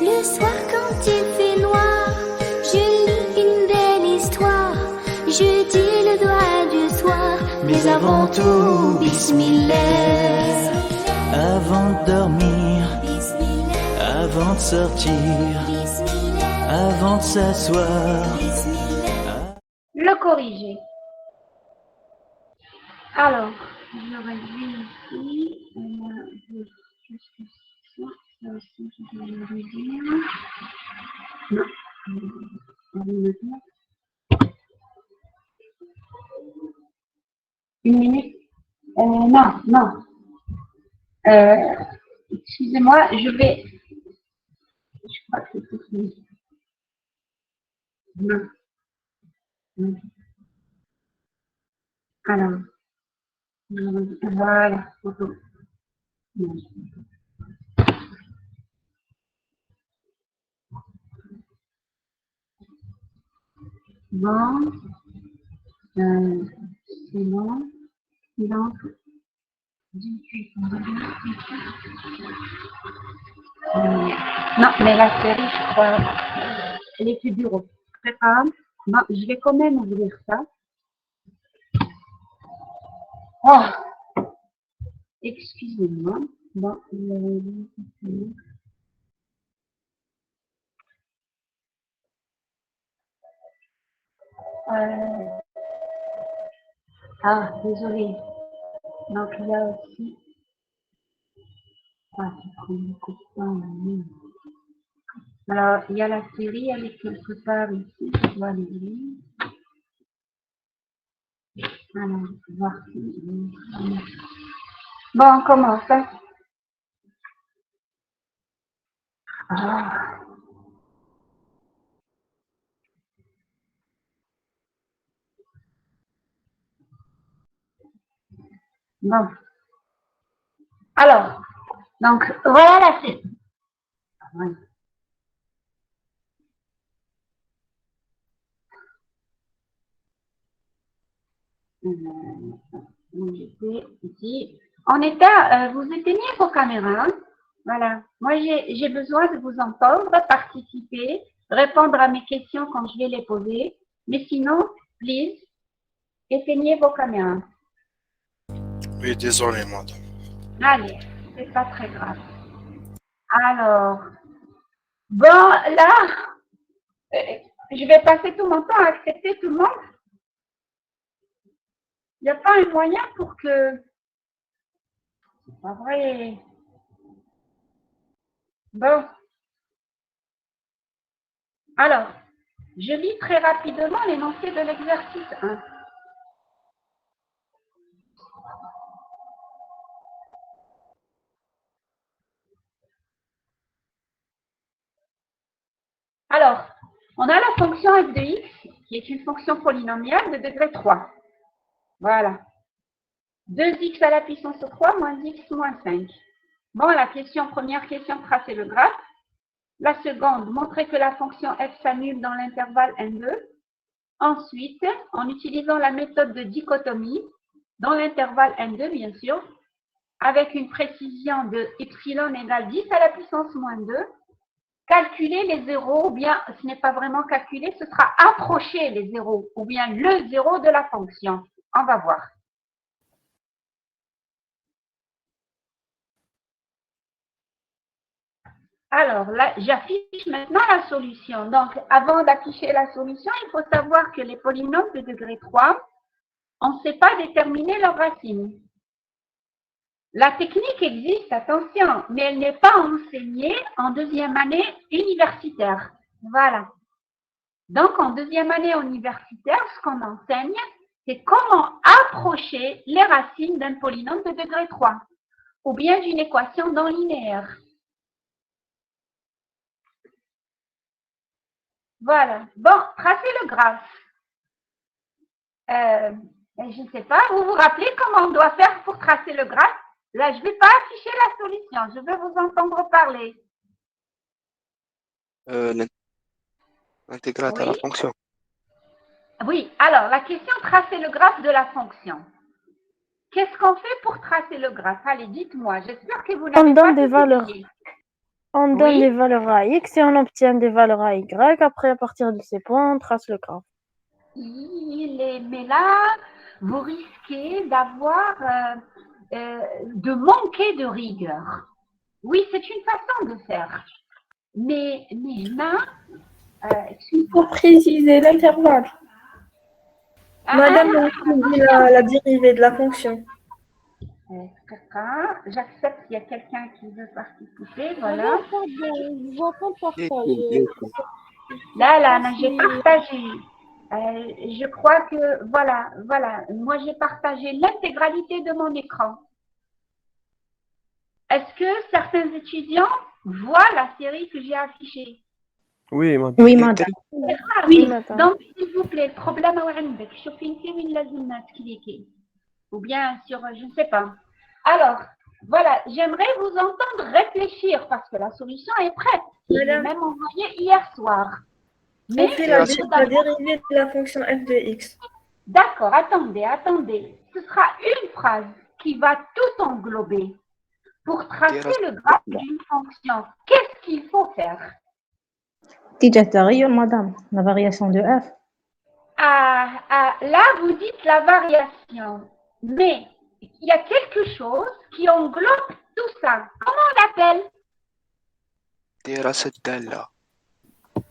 Le soir quand il fait noir, je lis une belle histoire. Je dis le doigt du soir, mais avant tout, bismillah. Avant de dormir, avant de sortir, avant de s'asseoir. Le corriger. Alors, je réduis ici. Juste ça aussi, je vais le réduire. Non. On va le mettre. Une minute. Non. Excusez-moi, je vais. Je crois que c'est tout fini. Non. Alors. Voilà, photo. Bon, c'est bon. Donc, 18. Non, mais la série, je crois, elle est plus dure. Prépare. Bon, je vais quand même ouvrir ça. Oh, excusez-moi. Bon, désolé. Donc là aussi. Ah, ça prend beaucoup de temps. Alors, il y a la série, elle est quelque part ici. Je dois l'ouvrir. Alors, voir si. Bon, on commence. Hein? Ah. Bon. Alors, donc, voilà la série. Oui. On était, vous éteignez vos caméras. Voilà. Moi, j'ai besoin de vous entendre, participer, répondre à mes questions quand je vais les poser. Mais sinon, please, éteignez vos caméras. Oui, désolé, madame. Allez, c'est pas très grave. Alors, bon, là, je vais passer tout mon temps à accepter tout le monde. Il n'y a pas un moyen pour que... C'est pas vrai. Bon. Alors, je lis très rapidement l'énoncé de l'exercice 1. Alors, on a la fonction f de x, qui est une fonction polynomiale de degré 3. Voilà. 2x à la puissance 3 moins x moins 5. Bon, la première question, tracer le graphe. La seconde, montrer que la fonction f s'annule dans l'intervalle n2. Ensuite, en utilisant la méthode de dichotomie, dans l'intervalle n2, bien sûr, avec une précision de epsilon égale 10 à la puissance moins 2, calculer les zéros, ou bien ce n'est pas vraiment calculer, ce sera approcher les zéros, ou bien le zéro de la fonction. On va voir. Alors, là, j'affiche maintenant la solution. Donc, avant d'afficher la solution, il faut savoir que les polynômes de degré 3, on ne sait pas déterminer leurs racines. La technique existe, attention, mais elle n'est pas enseignée en deuxième année universitaire. Voilà. Donc, en deuxième année universitaire, ce qu'on enseigne, c'est comment approcher les racines d'un polynôme de degré 3 ou bien d'une équation non linéaire. Voilà. Bon, tracez le graphe. Je ne sais pas, vous vous rappelez comment on doit faire pour tracer le graphe? Là, je ne vais pas afficher la solution, je veux vous entendre parler. L'intégrale Oui. à la fonction. Oui, alors la question, tracer le graphe de la fonction. Qu'est-ce qu'on fait pour tracer le graphe? Allez, dites-moi, j'espère que vous n'avez pas Des valeurs. oublié. On donne Oui. les valeurs à x et on obtient des valeurs à y. Après, à partir de ces points, on trace le graphe. Mais là, vous risquez de manquer de rigueur. Oui, c'est une façon de faire. Mais là, Il faut préciser l'intervalle. Madame, on dit la dérivée de la fonction. J'accepte qu'il y a quelqu'un qui veut participer, voilà. Je vois pas partager. Là, j'ai partagé. Je crois que, voilà, moi j'ai partagé l'intégralité de mon écran. Est-ce que certains étudiants voient la série que j'ai affichée? Oui, madame. Oui, madame. Oui, madame. donc s'il vous plaît, le problème est عندك. شوفي انت وين لازم تكليكي. Ou bien sur, je ne sais pas. Alors, voilà, j'aimerais vous entendre réfléchir parce que la solution est prête. Je l'ai même envoyée hier soir. On fait la dérivée de la fonction f de x. D'accord, attendez. Ce sera une phrase qui va tout englober. Pour tracer le graphe d'une fonction, qu'est-ce qu'il faut faire? madame, la variation de f. Là, vous dites la variation, mais il y a quelque chose qui englobe tout ça. Comment on l'appelle?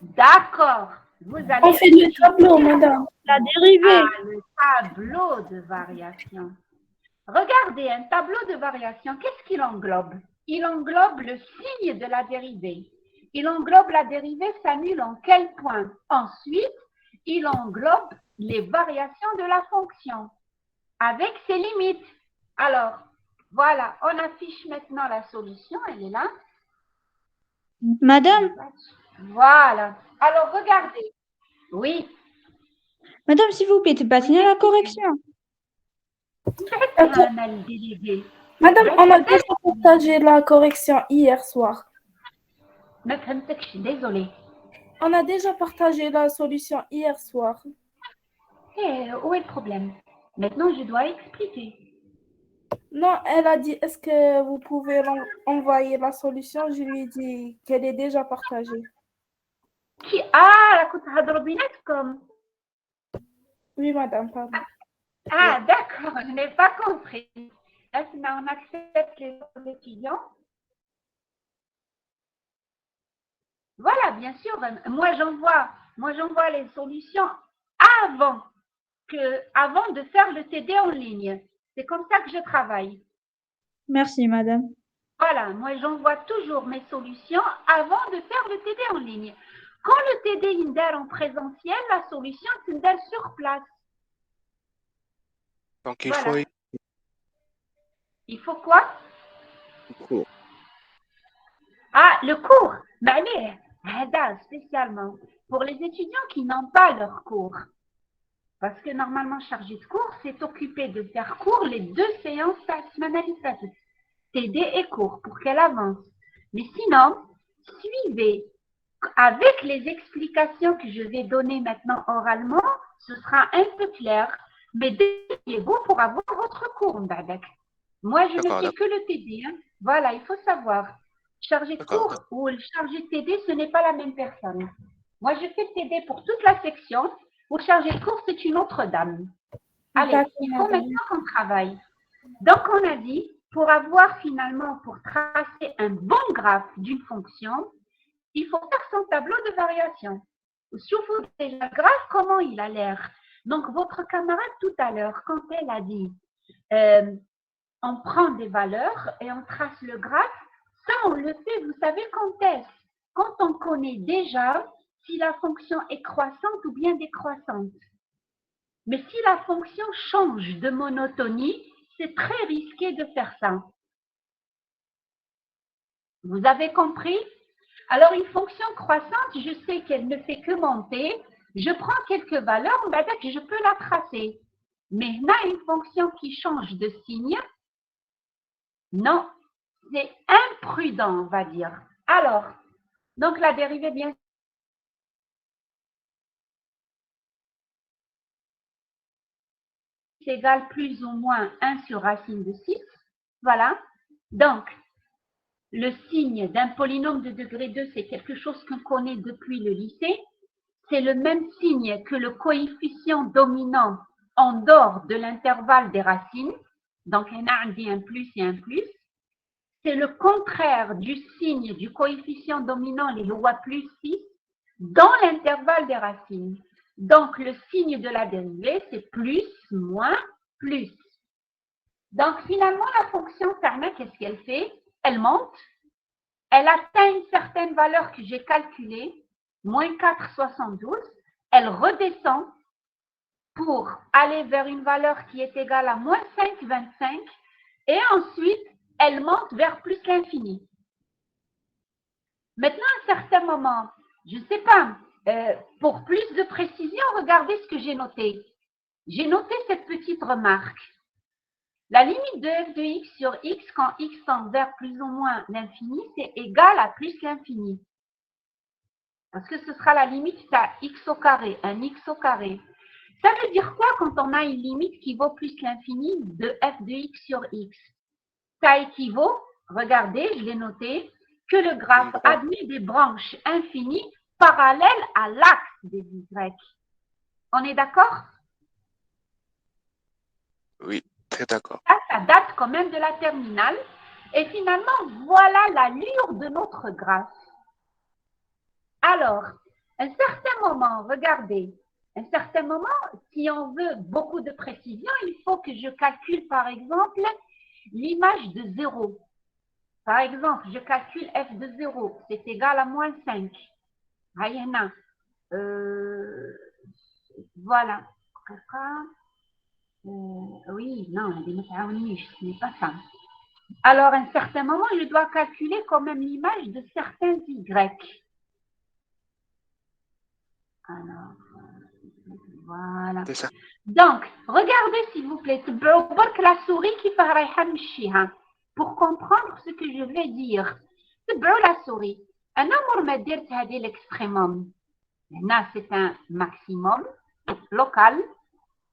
D'accord. Vous allez On fait le tableau, madame. La dérivée. le tableau de variation. Regardez, un tableau de variation, qu'est-ce qu'il englobe? Il englobe le signe de la dérivée. Il englobe la dérivée s'annule en quel point? Ensuite, il englobe les variations de la fonction avec ses limites. Alors, voilà, on affiche maintenant la solution, elle est là. Madame, Voilà. Alors, regardez. Oui. madame, s'il vous plaît, battez la correction. Madame, on a déjà partagé la correction hier soir. Désolée. On a déjà partagé la solution hier soir. Où est le problème? Maintenant, je dois expliquer. Non, elle a dit, est-ce que vous pouvez envoyer la solution? Je lui ai dit qu'elle est déjà partagée. comme. Oui, madame, pardon. D'accord, je n'ai pas compris. Là, on accepte les autres étudiants. Voilà, bien sûr. Moi, j'envoie les solutions avant de faire le TD en ligne. C'est comme ça que je travaille. Merci, madame. Voilà, moi, j'envoie toujours mes solutions avant de faire le TD en ligne. Quand le TD est en présentiel, la solution est sur place. Donc, il faut... Il faut quoi? Le cours. Le cours. Spécialement pour les étudiants qui n'ont pas leur cours. Parce que normalement, chargé de cours, c'est occupé de faire cours les 2 séances la semaine à TD et cours pour qu'elle avance. Mais sinon, suivez. Avec les explications que je vais donner maintenant oralement, ce sera un peu clair. Mais débrouillez-vous pour avoir votre cours, Mbadek. Moi, je ne fais que le TD. Hein. Voilà, il faut savoir. Chargé de cours ou le chargé de TD, ce n'est pas la même personne. Moi, je fais le TD pour toute la section. Ou le chargé de cours, c'est une autre dame. Allez, il faut maintenant qu'on travaille. Donc, on a dit, pour tracer un bon graphe d'une fonction, il faut faire son tableau de variation. Soufflez déjà le graphe, comment il a l'air. Donc, votre camarade tout à l'heure, quand elle a dit, on prend des valeurs et on trace le graphe, ça, on le fait, vous savez quand est-ce? Quand on connaît déjà si la fonction est croissante ou bien décroissante. Mais si la fonction change de monotonie, c'est très risqué de faire ça. Vous avez compris? Alors, une fonction croissante, je sais qu'elle ne fait que monter. Je prends quelques valeurs, on va dire que je peux la tracer. Mais là, une fonction qui change de signe, non, c'est imprudent, on va dire. Alors, donc la dérivée, bien sûr, c'est égal plus ou moins 1 sur racine de 6. Voilà. Donc, le signe d'un polynôme de degré 2, c'est quelque chose qu'on connaît depuis le lycée. C'est le même signe que le coefficient dominant en dehors de l'intervalle des racines. Donc, on a un plus et un plus. C'est le contraire du signe du coefficient dominant, les lois plus 6, dans l'intervalle des racines. Donc, le signe de la dérivée, c'est plus, moins, plus. Donc, finalement, la fonction Fermat, qu'est-ce qu'elle fait? Elle monte, elle atteint une certaine valeur que j'ai calculée, moins 4,72, elle redescend pour aller vers une valeur qui est égale à moins 5,25 et ensuite, elle monte vers plus l'infini. Maintenant, à un certain moment, je ne sais pas, pour plus de précision, regardez ce que j'ai noté. J'ai noté cette petite remarque. La limite de f de x sur x quand x tend vers plus ou moins l'infini, c'est égal à plus l'infini. Parce que ce sera la limite à x au carré, un x au carré. Ça veut dire quoi quand on a une limite qui vaut plus l'infini de f de x sur x? Ça équivaut, regardez, je l'ai noté, que le graphe admet des branches infinies parallèles à l'axe des y. On est d'accord? Oui, très d'accord. Ça date quand même de la terminale. Et finalement, voilà l'allure de notre graphe. Alors, un certain moment, regardez, un certain moment, si on veut beaucoup de précision, il faut que je calcule, par exemple, l'image de 0. Par exemple, je calcule f de 0, c'est égal à moins 5. Voilà. Oui, non, ce n'est pas ça. Alors, à un certain moment, je dois calculer quand même l'image de certains y. Alors, voilà. C'est ça. Donc, regardez s'il vous plaît, la souris qui fait pour comprendre ce que je vais dire. La souris. Un amour m'a dit c'est l'extrémum. Là, c'est un maximum local.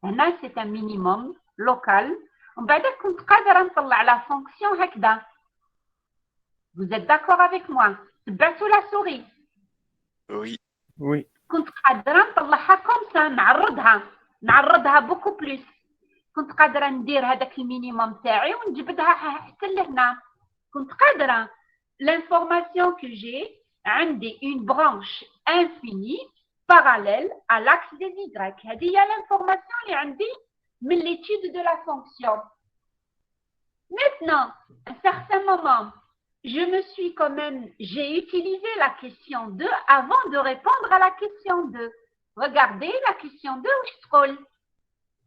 Là, c'est un minimum local. وبعد كنت قادرة نطلع la fonction هكذا. Vous êtes d'accord avec moi? تبعتوا la souris. Oui. Oui. كنت قادرة نطلعها comme ça نعرضها beaucoup plus. كنت قادرة ندير هذاك المينيموم تاعي ونجبدها حتى لهنا. كنت قادرة l'information que j'ai عندي une branche infinie parallèle à l'axe des y. هذه هي l'information اللي عندي من l'étude de la fonction. Maintenant, à un certain moment, j'ai utilisé la question 2 avant de répondre à la question 2. Regardez la question 2 où je scrolle.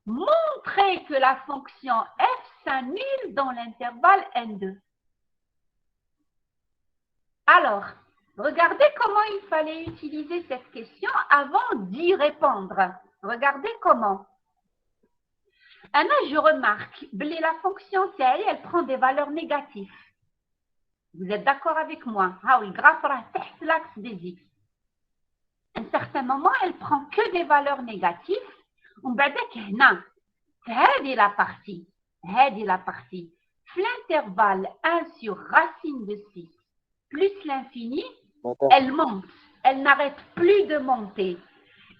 Montrer que la fonction f s'annule dans l'intervalle n2. Alors, regardez comment il fallait utiliser cette question avant d'y répondre. Regardez comment. Anna, je remarque, la fonction TI, elle prend des valeurs négatives. Vous êtes d'accord avec moi? Le graphe est l'axe des x. À un certain moment, elle prend que des valeurs négatives. On va dire que c'est la partie. L'intervalle 1 sur racine de 6 plus l'infini, elle monte. Elle n'arrête plus de monter.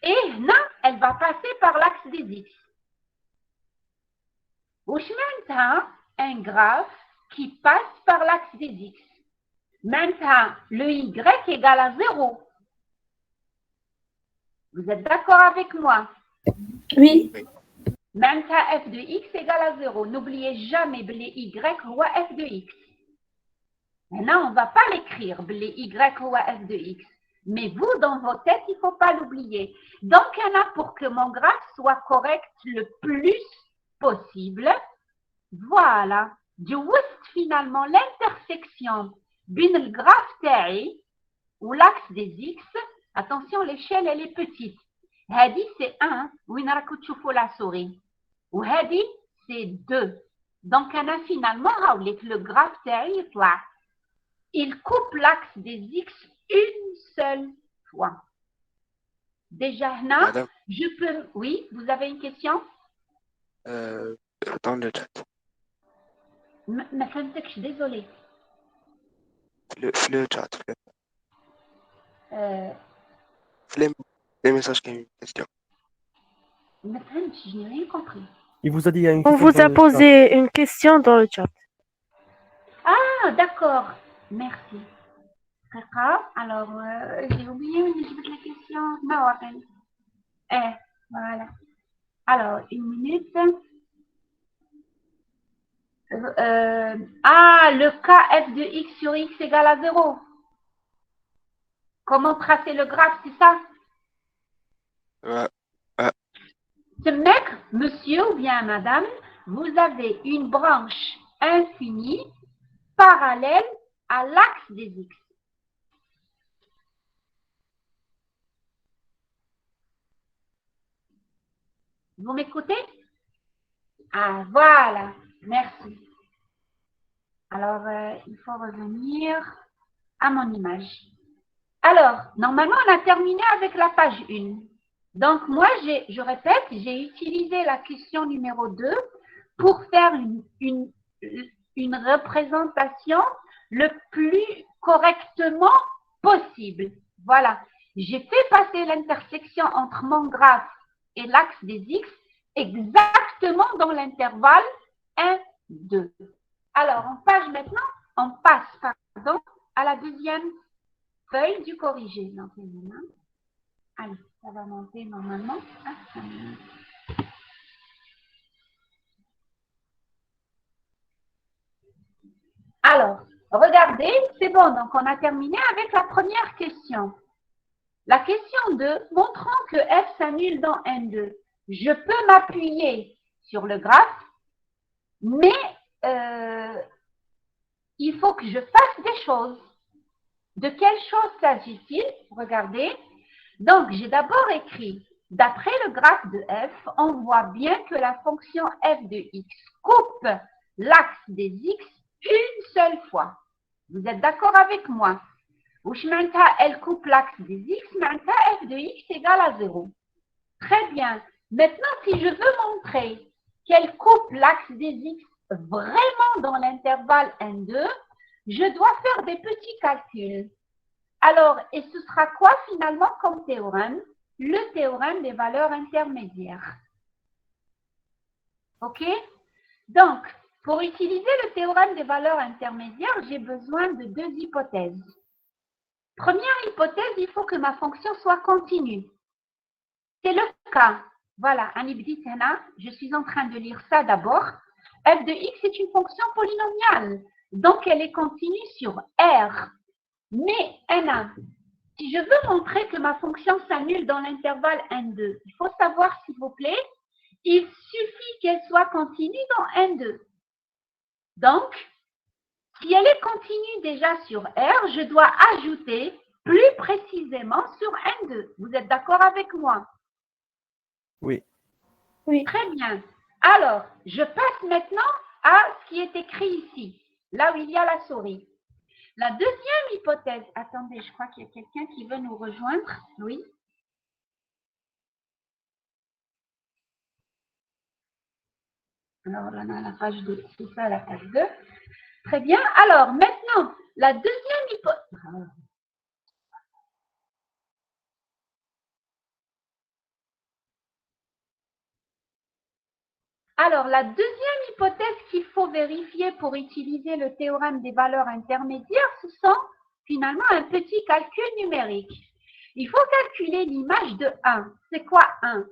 Et là, elle va passer par l'axe des x. Maintenant, un graphe qui passe par l'axe des x. Maintenant, le y égale à 0. Vous êtes d'accord avec moi? Oui. Maintenant, f de x égale à 0. N'oubliez jamais que les y ou f de x. Maintenant, on ne va pas l'écrire, les y ou f de x. Mais vous, dans vos têtes, il ne faut pas l'oublier. Donc, pour que mon graphe soit correct le plus possible, voilà. Du finalement, l'intersection entre le graphe TI ou l'axe des x. Attention, l'échelle, elle est petite. Hadi, c'est 1. Où la souris. Ou Hadi, c'est 2. Donc, finalement, le graphe TI, il coupe l'axe des x une seule fois. Déjà, Madame, je peux... Oui, vous avez une question? dans le chat. Ma femme, je suis désolée. le chat, Euh, les messages qui ont une question. Maintenant, je n'ai rien compris. Il vous a dit il y a une On question vous dans a le chat. posé une question dans le chat. Ah, d'accord. Merci. D'accord. Alors, j'ai oublié, mais j'ai la question. Non, à peine. Voilà. Alors, une minute. Le cas f de x sur x égale à 0. Comment tracer le graphe, c'est ça? Ouais, Ce mec, monsieur ou bien madame, vous avez une branche infinie parallèle à l'axe des x. Vous m'écoutez? Ah, voilà. Merci. Alors, il faut revenir à mon image. Alors, normalement, on a terminé avec la page 1. Donc, moi, je répète, j'ai utilisé la question numéro 2 pour faire une représentation le plus correctement possible. Voilà. J'ai fait passer l'intersection entre mon graphe et l'axe des x exactement dans l'intervalle 1, 2. Alors, on passe à la deuxième feuille du corrigé. Donc, allez, ça va monter normalement. Alors, regardez, c'est bon. Donc, on a terminé avec la première question. La question 2, montrant que f s'annule dans N2. Je peux m'appuyer sur le graphe, mais il faut que je fasse des choses. De quelles choses s'agit-il? Regardez. Donc, j'ai d'abord écrit, d'après le graphe de f, on voit bien que la fonction f de x coupe l'axe des x une seule fois. Vous êtes d'accord avec moi? Elle coupe l'axe des x, f de x égale à 0. Très bien. Maintenant, si je veux montrer qu'elle coupe l'axe des x vraiment dans l'intervalle N2, je dois faire des petits calculs. Alors, et ce sera quoi finalement comme théorème? Le théorème des valeurs intermédiaires. OK? Donc, pour utiliser le théorème des valeurs intermédiaires, j'ai besoin de deux hypothèses. Première hypothèse, il faut que ma fonction soit continue. C'est le cas. Voilà, je suis en train de lire ça d'abord. F de x est une fonction polynomiale. Donc, elle est continue sur R. Mais, Anna, si je veux montrer que ma fonction s'annule dans l'intervalle N2, il faut savoir, s'il vous plaît, il suffit qu'elle soit continue dans N2. Donc, si elle est continue déjà sur R, je dois ajouter plus précisément sur N2. Vous êtes d'accord avec moi? Oui. Oui. Très bien. Alors, je passe maintenant à ce qui est écrit ici, là où il y a la souris. La deuxième hypothèse, attendez, je crois qu'il y a quelqu'un qui veut nous rejoindre. Oui. Alors, là, on a la page 2. C'est ça, la page 2. Très bien. Alors, maintenant, la deuxième hypothèse. Alors, la deuxième hypothèse qu'il faut vérifier pour utiliser le théorème des valeurs intermédiaires, ce sont finalement un petit calcul numérique. Il faut calculer l'image de 1. C'est quoi 1?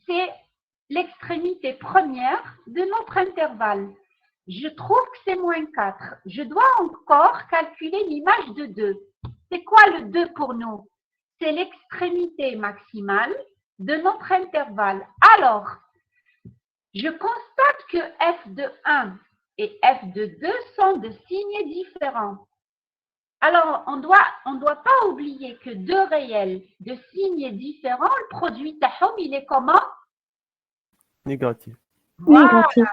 C'est l'extrémité première de notre intervalle. Je trouve que c'est moins 4. Je dois encore calculer l'image de 2. C'est quoi le 2 pour nous? C'est l'extrémité maximale de notre intervalle. Alors, je constate que f de 1 et f de 2 sont de signes différents. Alors, on doit pas oublier que deux réels de signes différents, le produit tahom, il est comment? Négatif. Voilà. Négatif.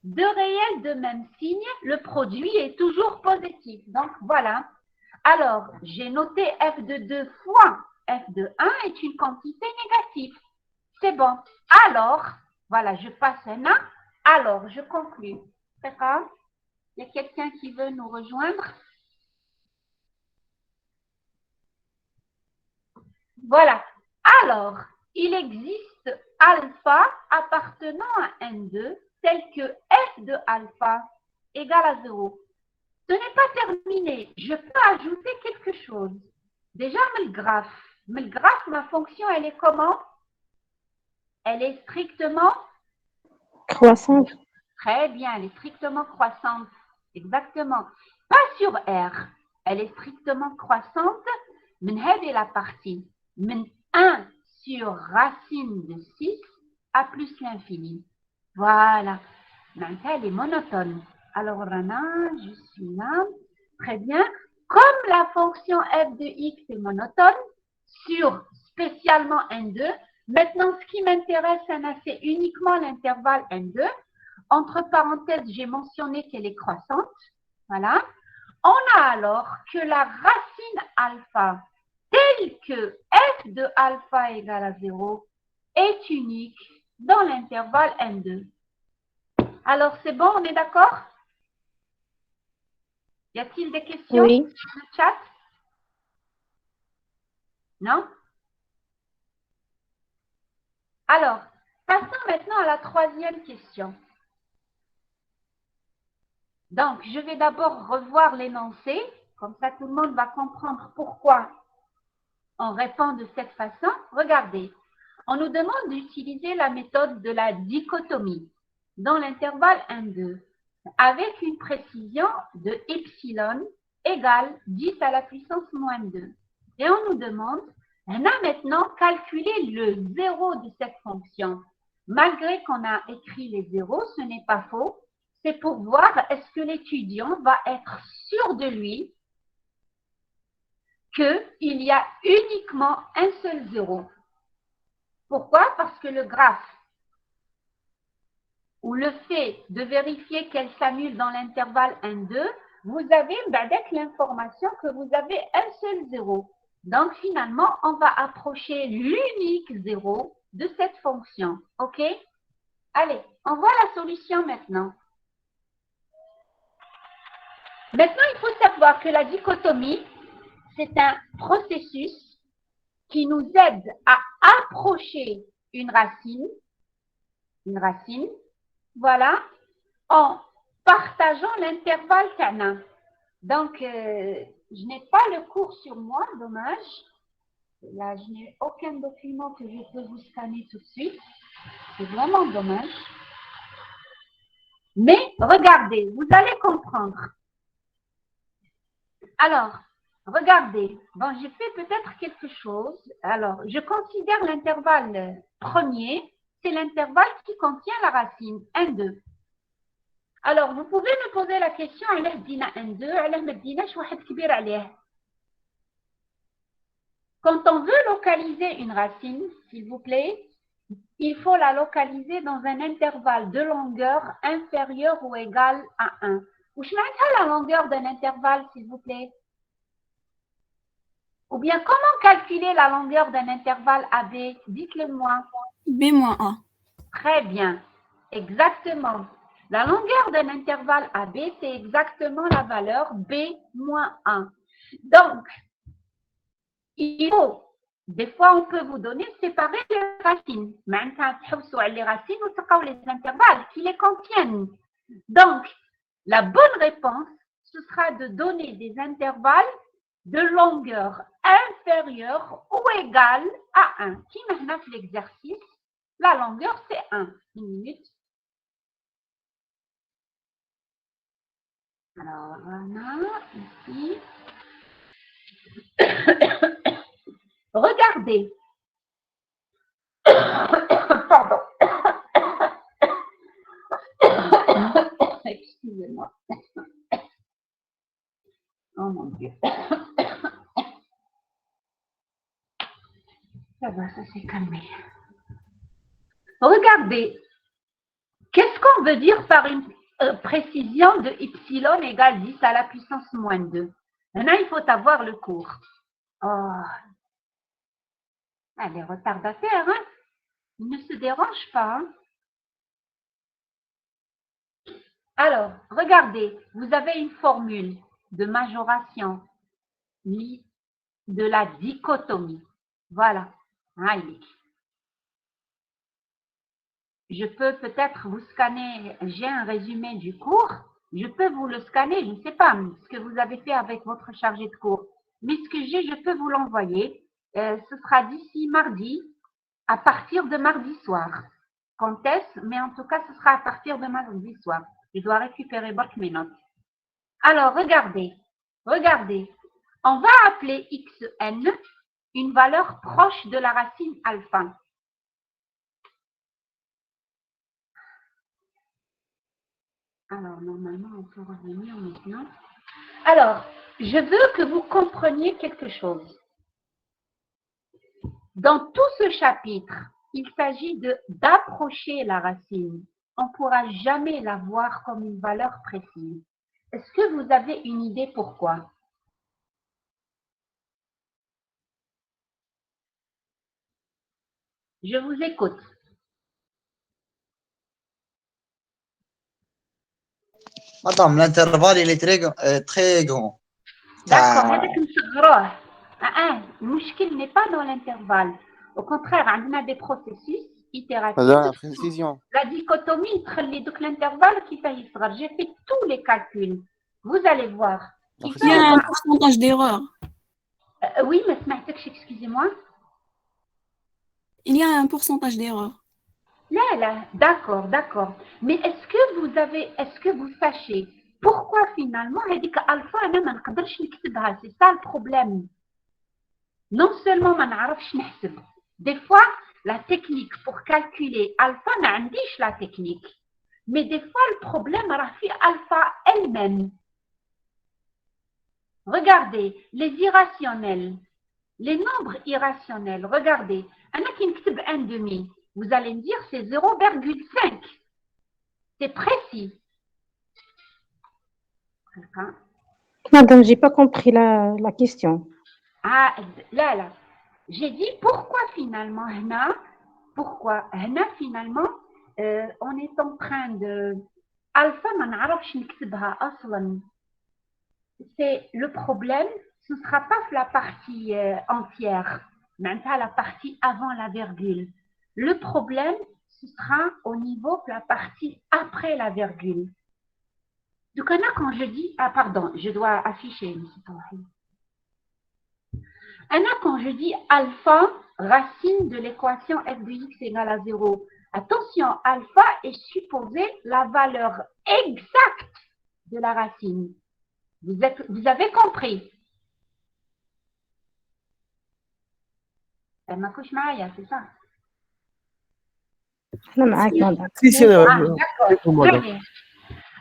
Deux réels de même signe, le produit est toujours positif. Donc, voilà. Alors, j'ai noté f de 2 fois f de 1 est une quantité négative. C'est bon. Alors, voilà, je passe un A. Alors, je conclue. D'accord? Il y a quelqu'un qui veut nous rejoindre? Voilà. Alors, il existe alpha appartenant à N2 tel que f de alpha égale à 0. Ce n'est pas terminé. Je peux ajouter quelque chose. Déjà, le graphe. Mais le graphe, ma fonction, elle est comment? Elle est strictement Croissant. très bien, elle est strictement croissante. Exactement. Pas sur R. Elle est strictement croissante. Mais est la partie. Mais 1 sur racine de 6 à plus l'infini. Voilà. Maintenant, elle est monotone. Alors, Rana, je suis là. Très bien. Comme la fonction f de x est monotone, sur spécialement N2, maintenant, ce qui m'intéresse, c'est uniquement l'intervalle N2. Entre parenthèses, j'ai mentionné qu'elle est croissante. Voilà. On a alors que la racine alpha, telle que f de alpha égale à 0, est unique dans l'intervalle N2. Alors, c'est bon, on est d'accord? Y a-t-il des questions Oui. dans le chat? Non? Alors, passons maintenant à la troisième question. Donc, je vais d'abord revoir l'énoncé, comme ça tout le monde va comprendre pourquoi on répond de cette façon. Regardez, on nous demande d'utiliser la méthode de la dichotomie dans l'intervalle 1,2 avec une précision de epsilon égale 10 à la puissance moins 2. Et on nous demande, on a maintenant calculé le zéro de cette fonction. Malgré qu'on a écrit les zéros, ce n'est pas faux. C'est pour voir est-ce que l'étudiant va être sûr de lui qu'il y a uniquement un seul zéro. Pourquoi? Parce que le graphe ou le fait de vérifier qu'elle s'annule dans l'intervalle 1,2, vous avez avec l'information que vous avez un seul zéro. Donc, finalement, on va approcher l'unique zéro de cette fonction. OK? Allez, on voit la solution maintenant. Maintenant, il faut savoir que la dichotomie, c'est un processus qui nous aide à approcher une racine, voilà, en partageant l'intervalle canin. Donc, je n'ai pas le cours sur moi, dommage. Là, je n'ai aucun document que je peux vous scanner tout de suite. C'est vraiment dommage. Mais regardez, vous allez comprendre. Alors, regardez, bon, j'ai fait peut-être quelque chose. Alors, je considère l'intervalle premier, c'est l'intervalle qui contient la racine 1, 2. Alors, vous pouvez me poser la question, علاه دينا 1, 2, علاه ما ديناش واحد كبير عليه. Quand on veut localiser une racine, s'il vous plaît, il faut la localiser dans un intervalle de longueur inférieur ou égal à 1. Où je mets la longueur d'un intervalle, s'il vous plaît? Ou bien, comment calculer la longueur d'un intervalle AB? Dites-le-moi. B-1. Très bien. Exactement. La longueur d'un intervalle AB, c'est exactement la valeur B-1. Donc, il faut, des fois, on peut vous donner séparer les racines. Maintenant, les racines ou les intervalles qui les contiennent. Donc, la bonne réponse, ce sera de donner des intervalles de longueur inférieure ou égale à 1. Qui maintenant fait l'exercice, la longueur c'est 1. Une minute. Alors, voilà, ici. Regardez. Pardon. Excusez-moi. Oh mon Dieu. Ça va, ça s'est calmé. Regardez. Qu'est-ce qu'on veut dire par une précision de epsilon égale 10 à la puissance moins 2? Maintenant, il faut avoir le cours. Oh. Ah, les retardataires, hein? Ils ne se dérangent pas. Hein? Alors, regardez, vous avez une formule de majoration de la dichotomie. Voilà. Aïlik. Je peux peut-être vous scanner, j'ai un résumé du cours, je peux vous le scanner, je ne sais pas ce que vous avez fait avec votre chargé de cours, mais ce que j'ai, je peux vous l'envoyer. Ce sera d'ici mardi, à partir de mardi soir. Quand est-ce? Mais en tout cas, ce sera à partir de mardi soir. Je dois récupérer votre mes notes. Alors, regardez. On va appeler xn une valeur proche de la racine alpha. Alors, normalement, on peut revenir maintenant. Alors, je veux que vous compreniez quelque chose. Dans tout ce chapitre, il s'agit d'approcher la racine. On ne pourra jamais la voir comme une valeur précise. Est-ce que vous avez une idée pourquoi? Je vous écoute. Madame, l'intervalle, il est très grand. D'accord, هذاك نصغروه. المشكل n'est pas dans l'intervalle. Au contraire, on a des processus itératifs. La précision. La dichotomie, l'intervalle qui fait يصغر. J'ai fait tous les calculs. Vous allez voir. Il y a un pourcentage d'erreur. Oui, mais سمعتكش, excusez-moi. Il y a un pourcentage d'erreur. Là, d'accord. Mais est-ce que vous sachez pourquoi finalement هذيك alpha أنا ما نقدرش نكتبها? C'est ça le problème. Non seulement ما نعرفش نحسب. Des fois, la technique pour calculer alpha ما عنديش la technique. Mais des fois, le problème راه في alpha elle-même. Regardez, les irrationnels, les nombres irrationnels, regardez, أنا كي نكتب 1/2, vous allez me dire c'est 0,5. C'est précis. Madame, j'ai pas compris la question. Ah, là. J'ai dit pourquoi finalement, finalement, on est en train de... Alpha, ما نعرفش نكتبها أصلاً. C'est le problème, ce ne sera pas la partie entière, mais la partie avant la virgule. Le problème, ce sera au niveau de la partie après la virgule. Donc, quand je dis... Ah, pardon, je dois afficher. Quand je dis alpha, racine de l'équation f de x égale à 0. Attention, alpha est supposé la valeur exacte de la racine. Vous avez compris? Elle m'accouche Maria, c'est ça? Si, d'accord. Très bien.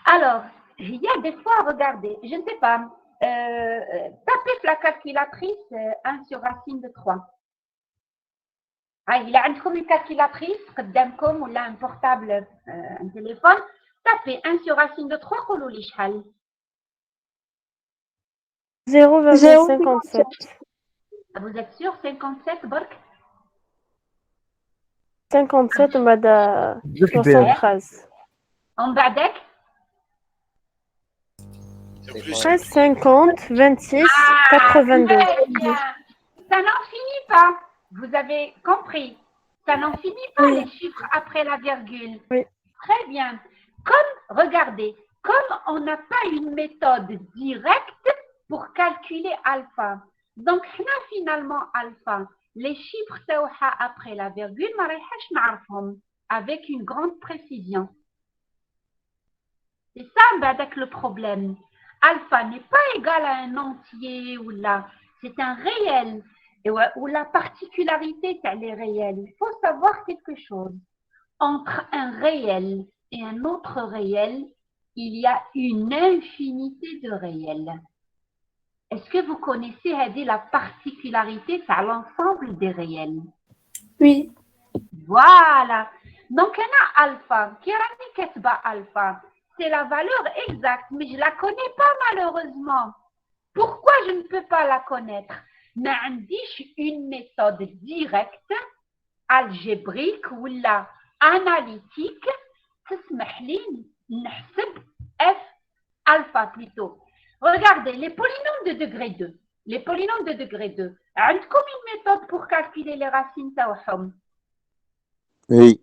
Alors, il y a des fois, regardez, je ne sais pas, tapez la calculatrice 1 sur racine de 3. Il y a une calculatrice, قدامكم, ou là un portable, un téléphone, tapez 1 sur racine de 3, قولوا لي شحال. 0,57. Vous êtes sûr 57 برك 57 بعد 73. ومن بعدك 13, 50, 26, 82. Ça n'en finit pas. Vous avez compris. Ça n'en finit pas les chiffres après la virgule. Oui. Très bien. Regardez, comme on n'a pas une méthode directe pour calculer alpha. Donc, finalement, alpha, les chiffres après la virgule, avec une grande précision. C'est ça, avec le problème. Alpha n'est pas égal à un entier ou là. C'est un réel. Où la particularité, elle est réelle. Il faut savoir quelque chose. Entre un réel et un autre réel, il y a une infinité de réels. Est-ce que vous connaissez la particularité à l'ensemble des réels? Oui. Voilà. Donc, on a alpha. Alpha, c'est la valeur exacte, mais je ne la connais pas malheureusement. Pourquoi je ne peux pas la connaître? ما عنديش une méthode directe, algébrique ou la analytique تسمح لي نحسب f alpha plutôt. Regardez, les polynômes de degré 2. Les polynômes de degré 2. عندكم une méthode pour calculer les racines تاعهم. Oui.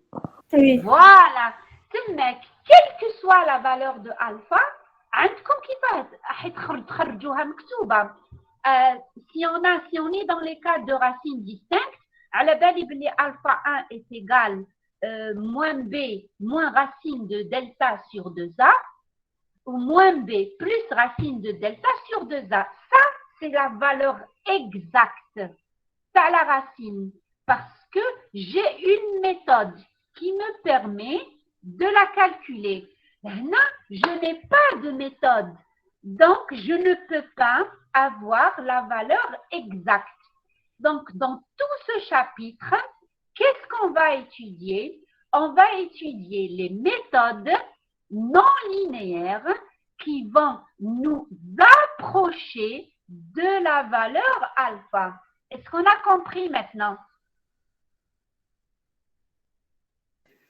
Oui. Voilà. تماك quelle que soit la valeur de alpha, عندكم كيفاش تخرجوها مكتوبة. Si on est dans les cas de racines distinctes, على بالي بلي alpha 1 est égal moins b moins racine de delta sur 2a, ou moins b plus racine de delta sur 2a. Ça, c'est la valeur exacte. Ça, la racine. Parce que j'ai une méthode qui me permet de la calculer. Là, je n'ai pas de méthode. Donc, je ne peux pas avoir la valeur exacte. Donc, dans tout ce chapitre, qu'est-ce qu'on va étudier? On va étudier les méthodes non linéaires qui vont nous approcher de la valeur alpha. Est-ce qu'on a compris maintenant?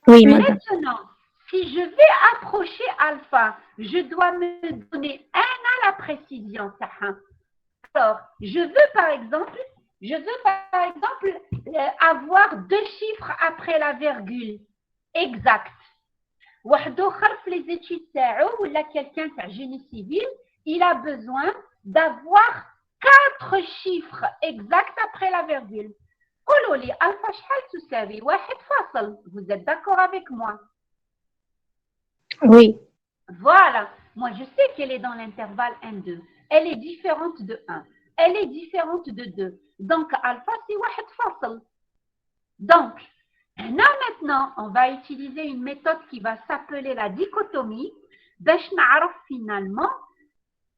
Oui, madame. Maintenant, si je vais approcher alpha, je dois me donner un à la précision. Alors, je veux par exemple avoir deux chiffres après la virgule exact. واحد آخر في les études تاعو ولا quelqu'un تاع génie civil, il a besoin d'avoir 4 chiffres exacts après la virgule. قولوا لي alpha شحال تساوي 1 Vous êtes d'accord avec moi? Oui. Voilà. Moi, je sais qu'elle est dans l'intervalle 1-2. Elle est différente de 1. Elle est différente de 2. Donc, alpha, c'est 1. Donc, là, maintenant, on va utiliser une méthode qui va s'appeler la dichotomie. باش نعرف finalement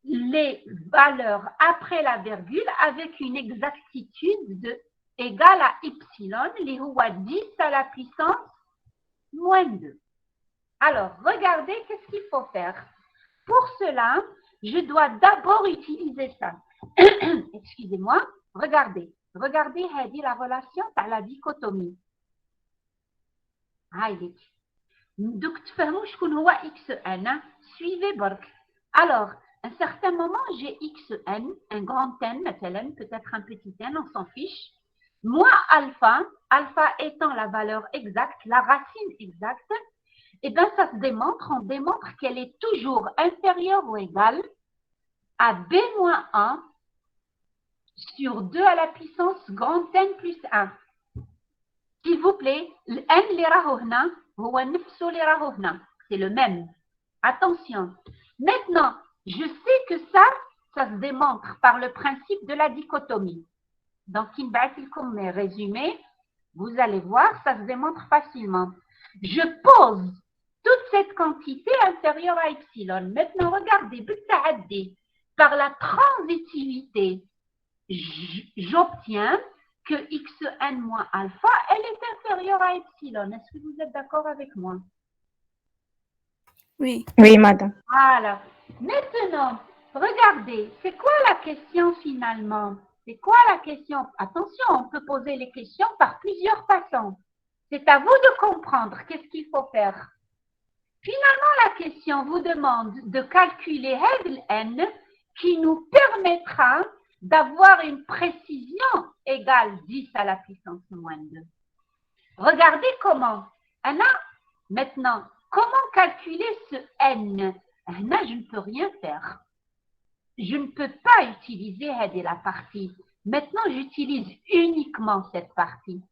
les valeurs après la virgule avec une exactitude égale à epsilon, les هو 10 à la puissance moins 2. Alors, regardez qu'est-ce qu'il faut faire. Pour cela, je dois d'abord utiliser ça. Excusez-moi, regardez la relation par la dichotomie. Donc, تفهموا شكون هو xn. Suivez برك. Alors, à un certain moment, j'ai xn, un grand n, peut-être un petit n, on s'en fiche. Moi, alpha étant la valeur exacte, la racine exacte, et bien ça se démontre, on démontre qu'elle est toujours inférieure ou égale à b-1 sur 2 à la puissance grand n plus 1. S'il vous plaît, le n اللي راهو هنا هو نفسه اللي راهو هنا. C'est le même. Attention. Maintenant, je sais que ça se démontre par le principe de la dichotomie. Donc, il va être comme résumé. Vous allez voir, ça se démontre facilement. Je pose toute cette quantité inférieure à epsilon. Maintenant, regardez, par la transitivité, j'obtiens que xn moins alpha, elle est inférieure à epsilon. Est-ce que vous êtes d'accord avec moi? Oui. Oui, madame. Voilà. Maintenant, regardez, c'est quoi la question finalement? C'est quoi la question? Attention, on peut poser les questions par plusieurs façons. C'est à vous de comprendre qu'est-ce qu'il faut faire. Finalement, la question vous demande de calculer n qui nous permettra d'avoir une précision égale 10 à la puissance moins 2. Regardez comment. Anna, maintenant, comment calculer ce n? Anna, je ne peux rien faire. Je ne peux pas utiliser la partie. Maintenant, j'utilise uniquement cette partie.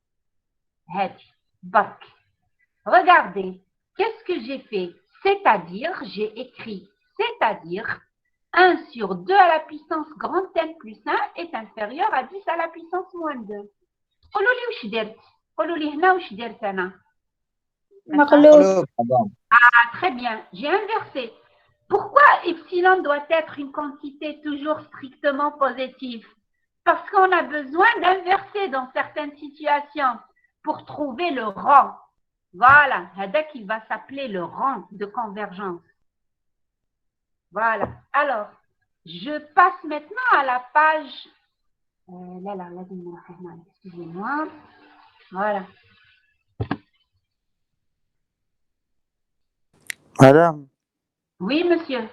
Regardez, qu'est-ce que j'ai fait? C'est-à-dire, j'ai écrit, c'est-à-dire, 1 sur 2 à la puissance grand n plus 1 est inférieur à 10 à la puissance moins 2. قولوا لي واش درت؟ قولوا لي هنا واش درت أنا؟ مقلوب. Ah, très bien, j'ai inversé. Pourquoi epsilon doit être une quantité toujours strictement positive? Parce qu'on a besoin d'inverser dans certaines situations pour trouver le rang. Voilà, il va s'appeler le rang de convergence. Voilà. Alors, je passe maintenant à la page. Excusez-moi. Voilà. Madame, Oui, monsieur.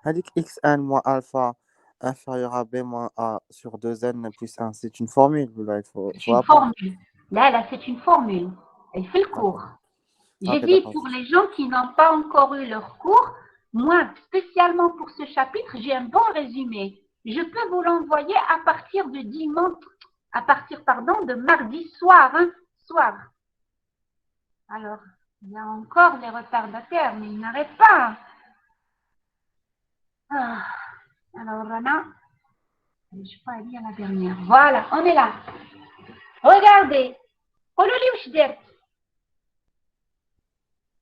هذيك xn moins alpha inférieur à B moins A sur 2n plus 1, c'est une formule. Là, il faut C'est une apprendre. formule. Là, c'est une formule. Elle fait le cours. J'ai Ok, dit d'accord. pour les gens qui n'ont pas encore eu leur cours, moi, spécialement pour ce chapitre, j'ai un bon résumé. Je peux vous l'envoyer à partir de de mardi soir, soir. Alors, il y a encore les retardataires, mais ils n'arrêtent pas. Ah. Alors, Rana, je ne suis pas allée à la dernière. Voilà, on est là. Regardez.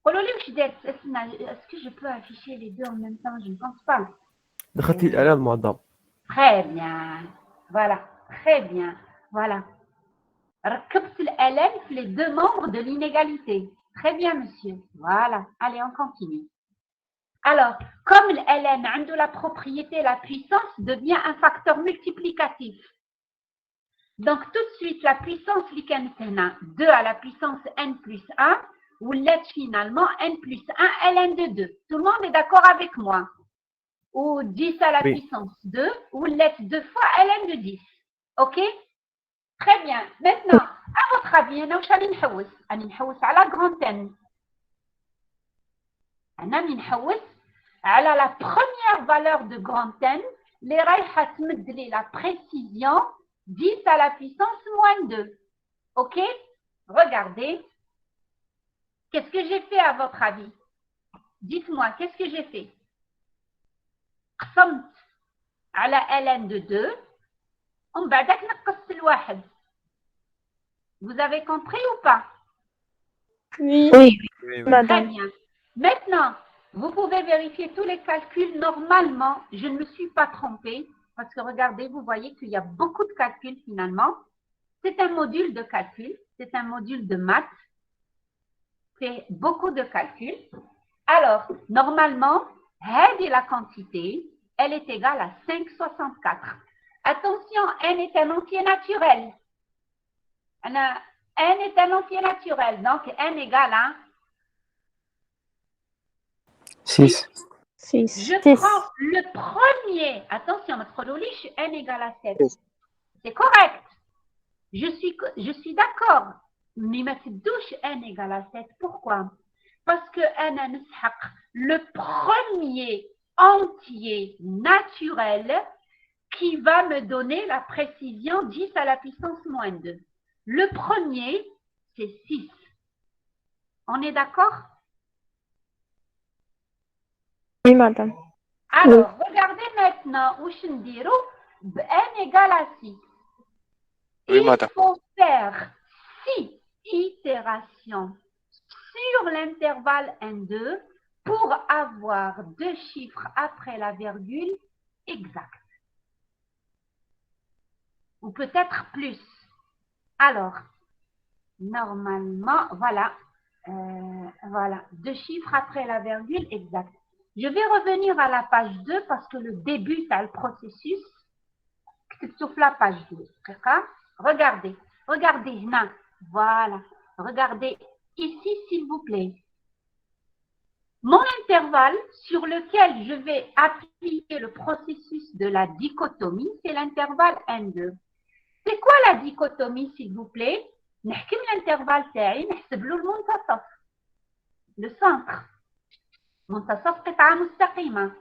Est-ce que je peux afficher les deux en même temps? Je ne pense pas. دخلتي الإعلان المعظم. Très bien. Voilà, très bien. Voilà. ركبت الألم في les deux membres de l'inégalité. Très bien, monsieur. Voilà. Allez, on continue. Alors, comme l'LM a la propriété, la puissance devient un facteur multiplicatif. Donc, tout de suite, la puissance qui est 2 à la puissance n plus 1, ou l'être finalement n plus 1 ln de 2. Tout le monde est d'accord avec moi? Ou 10 à la puissance 2, ou l'être 2 fois ln de 10. OK? Très bien. Maintenant, à votre avis, on a la grande n. على la première valeur de grand N, les رايحة تمد لي la précision 10 à la puissance moins 2. OK? Regardez. Qu'est-ce que j'ai fait à votre avis? Dites-moi, qu'est-ce que j'ai fait? قسمت على ln de 2 ومن بعدك نقصت الواحد. Vous avez compris ou pas? Oui, Très madame. bien. Maintenant, vous pouvez vérifier tous les calculs. Normalement, je ne me suis pas trompée parce que regardez, vous voyez qu'il y a beaucoup de calculs finalement. C'est un module de calcul, c'est un module de maths. C'est beaucoup de calculs. Alors, normalement, la quantité, elle est égale à 5,64. Attention, n est un entier naturel. N est un entier naturel, donc n égale à 6. Je prends le premier. Attention, notre loliche, n égale à 7. C'est correct. Je suis d'accord. Mais ma douche, n égale à 7. Pourquoi? Parce que n a le premier entier naturel qui va me donner la précision 10 à la puissance moins 2. Le premier, c'est 6. On est d'accord? Oui, madame. Alors, regardez maintenant où je dis n égale à 6. Oui, Il madame. faut faire 6 itérations sur l'intervalle n2 pour avoir 2 chiffres après la virgule exacts. Ou peut-être plus. Alors, normalement, voilà. Voilà, 2 chiffres après la virgule exacte. Je vais revenir à la page 2 parce que le début, c'est le processus. Sauf la page 2. Regardez, regardez, non, voilà. Regardez ici, s'il vous plaît. Mon intervalle sur lequel je vais appliquer le processus de la dichotomie, c'est l'intervalle N2. C'est quoi la dichotomie, s'il vous plaît? نحكم l'intervalle تاعي نحسب له المنتصف. Le centre. منتصف قطعة مستقيمة.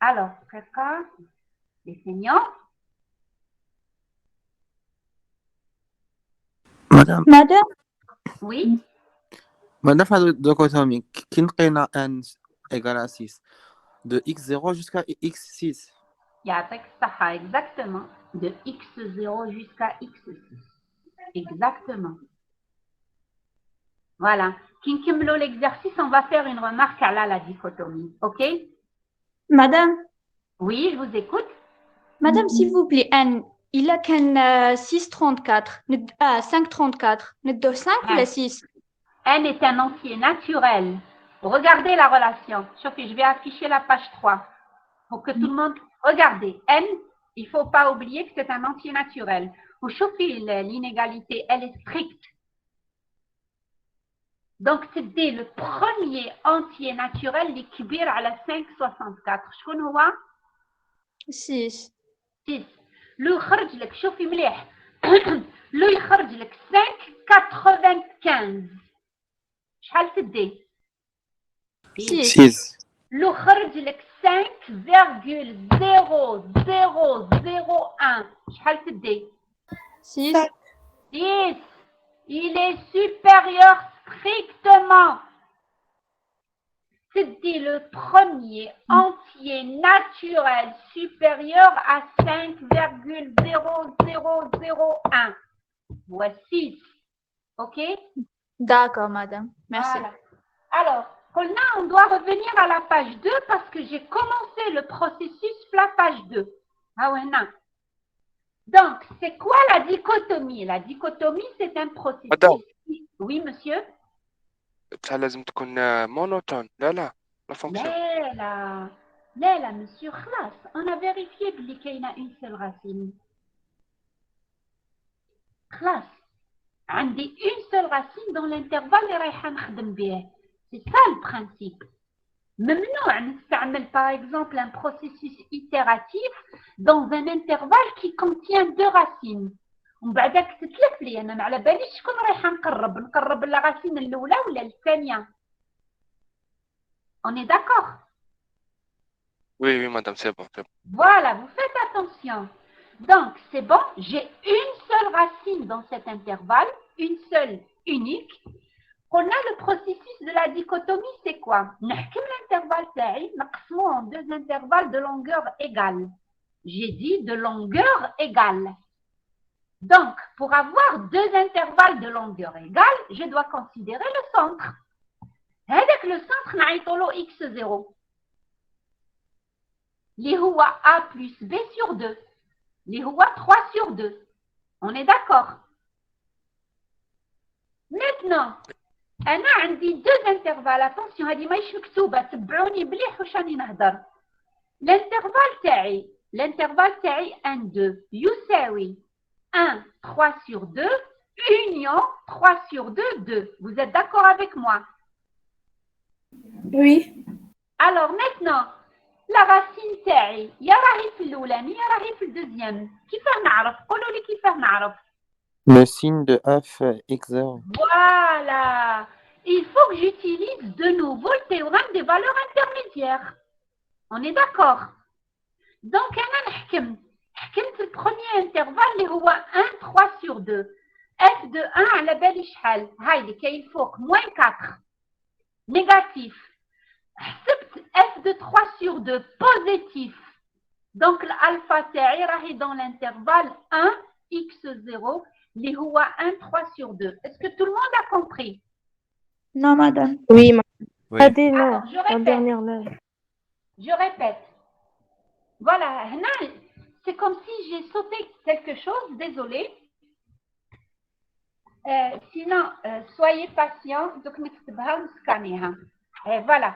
Alors, قطعة les seniors. Madame. Madame. Oui. Madame, la dichotomie, qui n'a n égale à 6, de x0 jusqu'à x6. يعطيك الصحة, exactement. De x0 jusqu'à x6. Exactement. Voilà. Kinkimlo l'exercice, on va faire une remarque à la dichotomie. OK? Madame. Oui, je vous écoute. Madame, s'il vous plaît, N, il a qu'un 6,34. 5,34. Ne de 5 ou la 6? N est un entier naturel. Regardez la relation. Sophie, je vais afficher la page 3 pour que tout le monde... Regardez, N, il ne faut pas oublier que c'est un entier naturel. Ou Sophie, l'inégalité, elle est stricte. Donc, c'était le premier entier naturel qui kbir à la 5,64. شكون هو؟ 6. 6. لو يخرج لك شوفي مليح لو يخرج لك 5.95 شحال تدي 6. 6. لو خرج لك 5,0001 شحال تدي 6. 6. Il est supérieur strictement. Teddy le premier entier naturel supérieur à 5,0001. Voici. OK? D'accord, madame. Merci. Voilà. Alors, là, on doit revenir à la page 2 parce que j'ai commencé le processus la page 2. Ah ouais, non. Donc, c'est quoi la dichotomie? La dichotomie, c'est un processus. Madame. Oui, monsieur? بصح لازم تكون مونوتون. لا la fonction. لا monsieur, خلاص. On a vérifié qu'il y a une seule racine. خلاص. عندي une seule racine dans l'intervalle اللي رايحة نخدم به. C'est ça le principe. ممنوع نستعمل par exemple un processus itératif dans un intervalle qui contient 2 racines. ومن بعدك تتلف لي انا ما على باليش شكون رايحه نقرب لا racine الاولى ولا الثانيه. On est d'accord? Oui, madame, c'est bon. Voilà, vous faites attention. Donc, c'est bon, j'ai une seule racine dans cet intervalle, une seule, unique. On a le processus de la dichotomie, c'est quoi? نحكم l'intervalle تاعي نقسمه en 2 intervalles de longueur égale. J'ai dit de longueur égale. Donc, pour avoir 2 intervalles de longueur égale, je dois considérer le centre. Avec le centre, نعيطولو x0. اللي هو a plus b sur 2. اللي هو 3 sur 2. On est d'accord? Maintenant, أنا عندي 2 intervalles. Attention, هذه ماهيش مكتوبة. تبعوني مليح واش راني نهضر. L'intervalle تاعي 1, 2 يساوي 1, 3 sur 2, union 3 sur 2, 2. Vous êtes d'accord avec moi? Oui. Alors maintenant, la racine تاعي يا راهي في الأولاني يا راهي في الدوزيام. كيفاه نعرف؟ قولوا لي كيفاه نعرف. Le signe de f x0. Voilà. Il faut que j'utilise de nouveau le théorème des valeurs intermédiaires. On est d'accord? Donc, أنا حكمت le premier intervalle اللي هو 1, 3 sur 2. f de 1 على بالي شحال؟ هايدي كاين فوق moins 4. Négatif. حسبت f de 3 sur 2 positif. Donc, l'alpha تاعي راهي dans l'intervalle 1, x0 اللي هو 1, 3 sur 2. Est-ce que tout le monde a compris? Non, madame. Oui, Oui. non. je La répète. dernière là. Je répète. Voilà, c'est comme si j'ai sauté quelque chose, désolé. Sinon, soyez patient. Donc, voilà.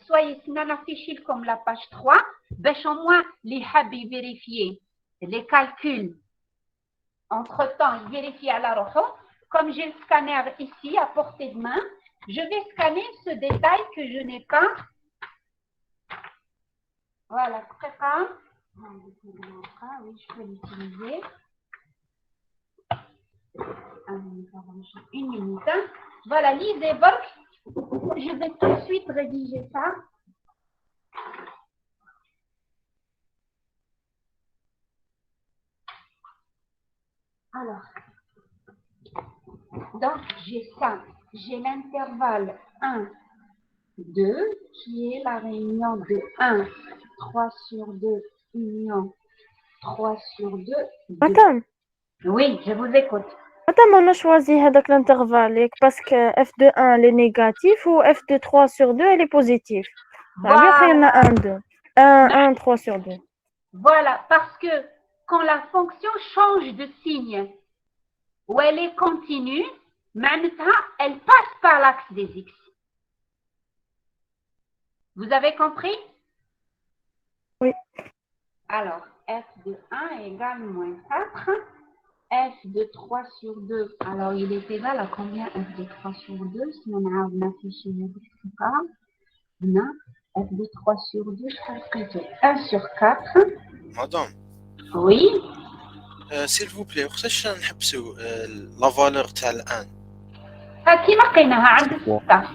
Soyez, sinon, affichez comme la page 3. Bêche en moins, les habits vérifier les calculs. Entre-temps, vérifier à la rojo. Comme j'ai le scanner ici à portée de main, je vais scanner ce détail que je n'ai pas. Voilà, prépare. Oui, je peux l'utiliser. Une minute. Voilà, lisez votre. Je vais tout de suite rédiger ça. Alors, donc j'ai ça. J'ai l'intervalle 1, 2, qui est la réunion de 1, 3 sur 2, union 3 sur 2. Madame, Oui, je vous écoute. madame, on a choisi هذاك l'intervalle parce que f de 1 elle est négatif ou f de 3 sur 2 elle est positif. Voilà. Il y en a 1, 2. 1, 3 sur 2. Voilà, parce que quand la fonction change de signe ou elle est continue, elle passe par l'axe des x. Vous avez compris? Oui. Alors, f de 1 égale moins 4. f de 3 sur 2, alors il est égal à combien f de 3 sur 2? Si on a affiché f de 3 sur 2, 1 sur 4. مدام Oui. سيل فو بلي وقتاش نحبسو لا فالور تاع الان كيما لقيناها عند الستة.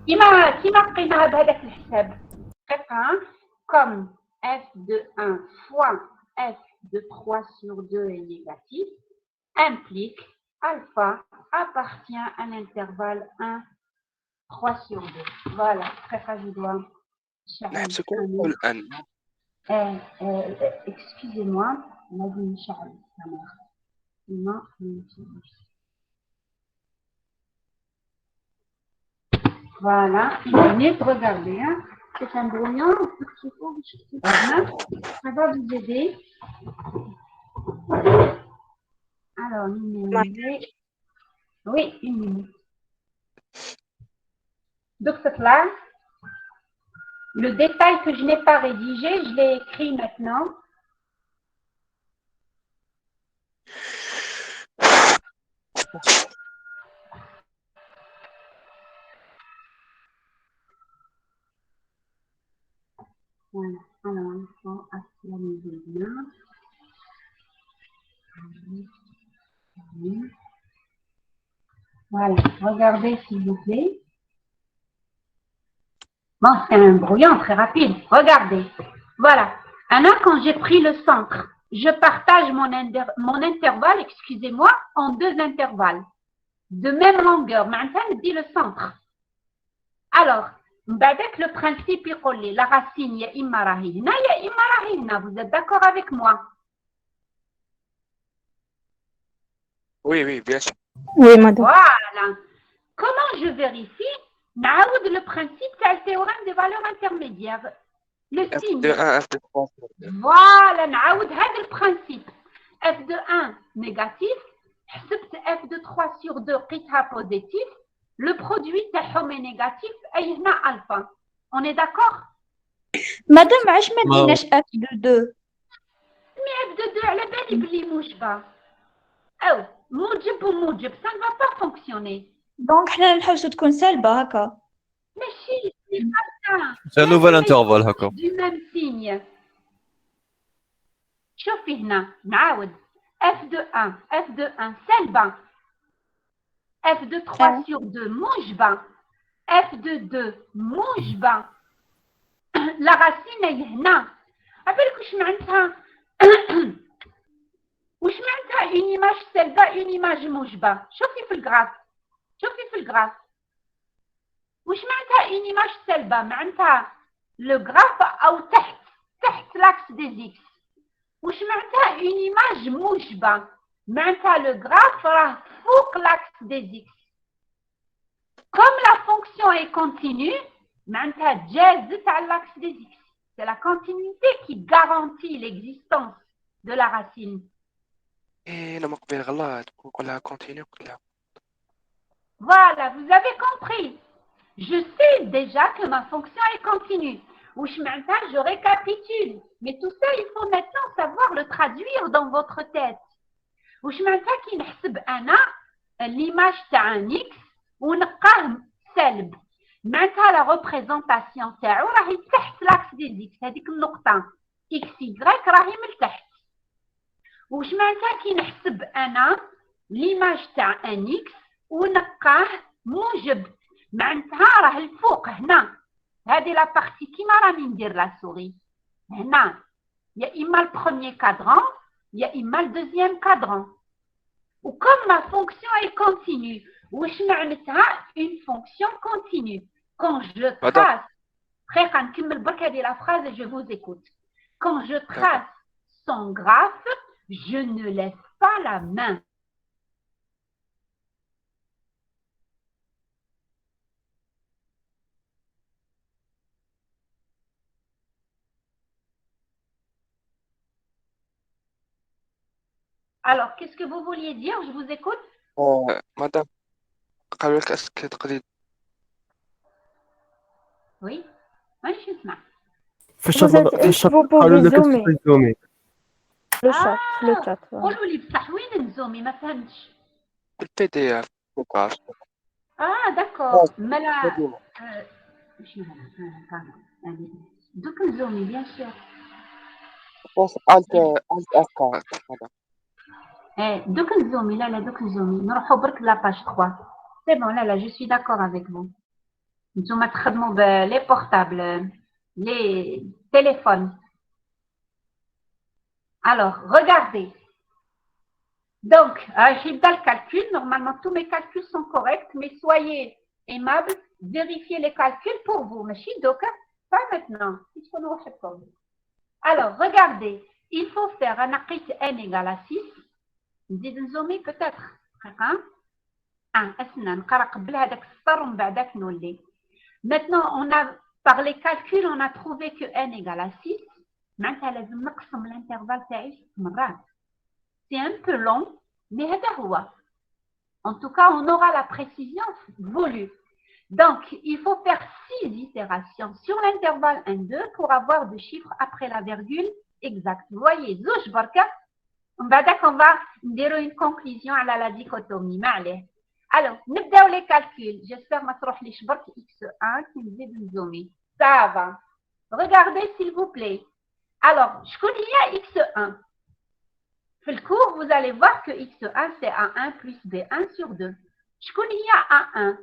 كيما لقيناها بهذاك الحساب. دقيقة. Comme f de 1 fois f de 3 sur 2 est négatif, implique alpha appartient à l'intervalle 1, 3 sur 2. Voilà, très facile. نحبسو كل الآن. Excusez-moi, لازم نشعل السماء. Voilà, venez de regarder. Hein. C'est un brouillon. Ça va vous aider. Alors, une minute. Oui, une minute. Donc, là, le détail que je n'ai pas rédigé, je l'ai écrit maintenant. Voilà, alors il faut actualiser bien. Voilà, regardez s'il vous plaît. Bon, c'est un brouillon très rapide. Regardez. Voilà. Maintenant, quand j'ai pris le centre, je partage mon intervalle, excusez-moi, en deux intervalles de même longueur. Maintenant, je dis le centre. Alors, avec le principe, la racine, il y a imma rahi hna, il y a imma rahi hna. Vous êtes d'accord avec moi? Oui, oui, bien sûr. Oui, madame. Voilà. Comment je vérifie? Naoud le principe, c'est le théorème des valeurs intermédiaires. Le signe. F de 1, F de 3. Voilà, Naoud, c'est le principe. F de 1 négatif, F de 3 sur 2 qitha positif, le produit est négatif et il y a alpha. On est d'accord? Madame, علاش ما ديناش F de 2 Mais F de 2 على بالي بلي موجبة. أو موجب وموجب, ça ne va pas fonctionner. دونك حنا نحوسو تكون سالبة هكا. ماشي, c'est pas ça. C'est un nouvel intervalle هكا. Du même signe. شوفي هنا, نعاود. F de 1, F de 1 سالبة. F de 3 sur 2 موجبة. F de 2 موجبة. La racine est هنا. عبالك واش معناتها واش معناتها une image سالبة une image موجبة. شوفي في الجراف. شوفي في الجراف. واش معناتها une image سالبة معناتها le graphe أو تحت l'axe des x. واش معناتها une image موجبة معناتها le graphe راه فوق l'axe des x. Comme la fonction est continue, معناتها جازت على l'axe des x. C'est la continuité qui garantit l'existence de la racine. إيه أنا مقبل غلط نقولها continue كلها. Voilà, vous avez compris. Je sais déjà que ma fonction est continue. Ouch ma'nta, je récapitule. Mais tout ça, il faut maintenant savoir le traduire dans votre tête. Ouch ma'nta qui نحسب أنا l'image تاع un x ونلقاه سلب. معناتها la représentation تاعو راهي تحت l'axe des x. هذيك النقطة x y راهي من تحت. واش معناتها كي نحسب أنا l'image تاع un x ونلقاه موجب. معناتها راه الفوق هنا. هذه لا بارتي كيما راني ندير لا سوري. هنا يا إما البروميير كادران يا إما الدوزيام كادران. وكم ما فونكسيون اي كونتينيو. واش معناتها une fonction continue. Quand je trace, دقيقة نكمل برك هذه لا phrase et je vous écoute. Quand je trace son graphe, je ne lève pas la main. Alors, qu'est-ce que vous vouliez dire? Je vous écoute. مدام قالوا لك اسك تقدري Oui. ماشي نسمع. Vous pouvez zoomer. Le chat, le chat. قولوا لي بصح وين نزومي ما فهمتش. البي دي اف داكور. مالا شنو هذا؟ دوك نزومي بيان سور. pense Alt F4 هذا. دوك نزومي لا دوك نزومي نروحوا برك لا باج 3 سي بون لا جو سوي داكور افيك فو نتوما تخدموا بلي بورتابل لي تéléphones. Alors, regardez. Donc, j'ai dans le calcul. Normalement, tous mes calculs sont corrects, mais soyez aimables, vérifiez les calculs pour vous. Mais donc, pas maintenant. Alors, regardez. Il faut faire un acquis n égale à 6. نزيد نزومي peut-être. Maintenant, par les calculs, on a trouvé que n égale à 6. معناتها لازم نقسم l'intervalle تاعي 6 مرات. C'est un peu long, mais هذا هو. En tout cas, on aura la précision voulue. Donc, il faut faire 6 itérations sur l'intervalle 1-2 pour avoir des chiffres après la virgule exacte. Vous voyez, زوج بركة. On va dire une conclusion à la dichotomie. Alors, نبداو les calculs. J'espère ما تروحليش برك x1 qui نزيد نزومي. Ça va. Regardez s'il vous plaît. Alors, شكون هي x1 في الcours, vous allez voir que x1 c'est a1 plus b1 sur 2. شكون هي a1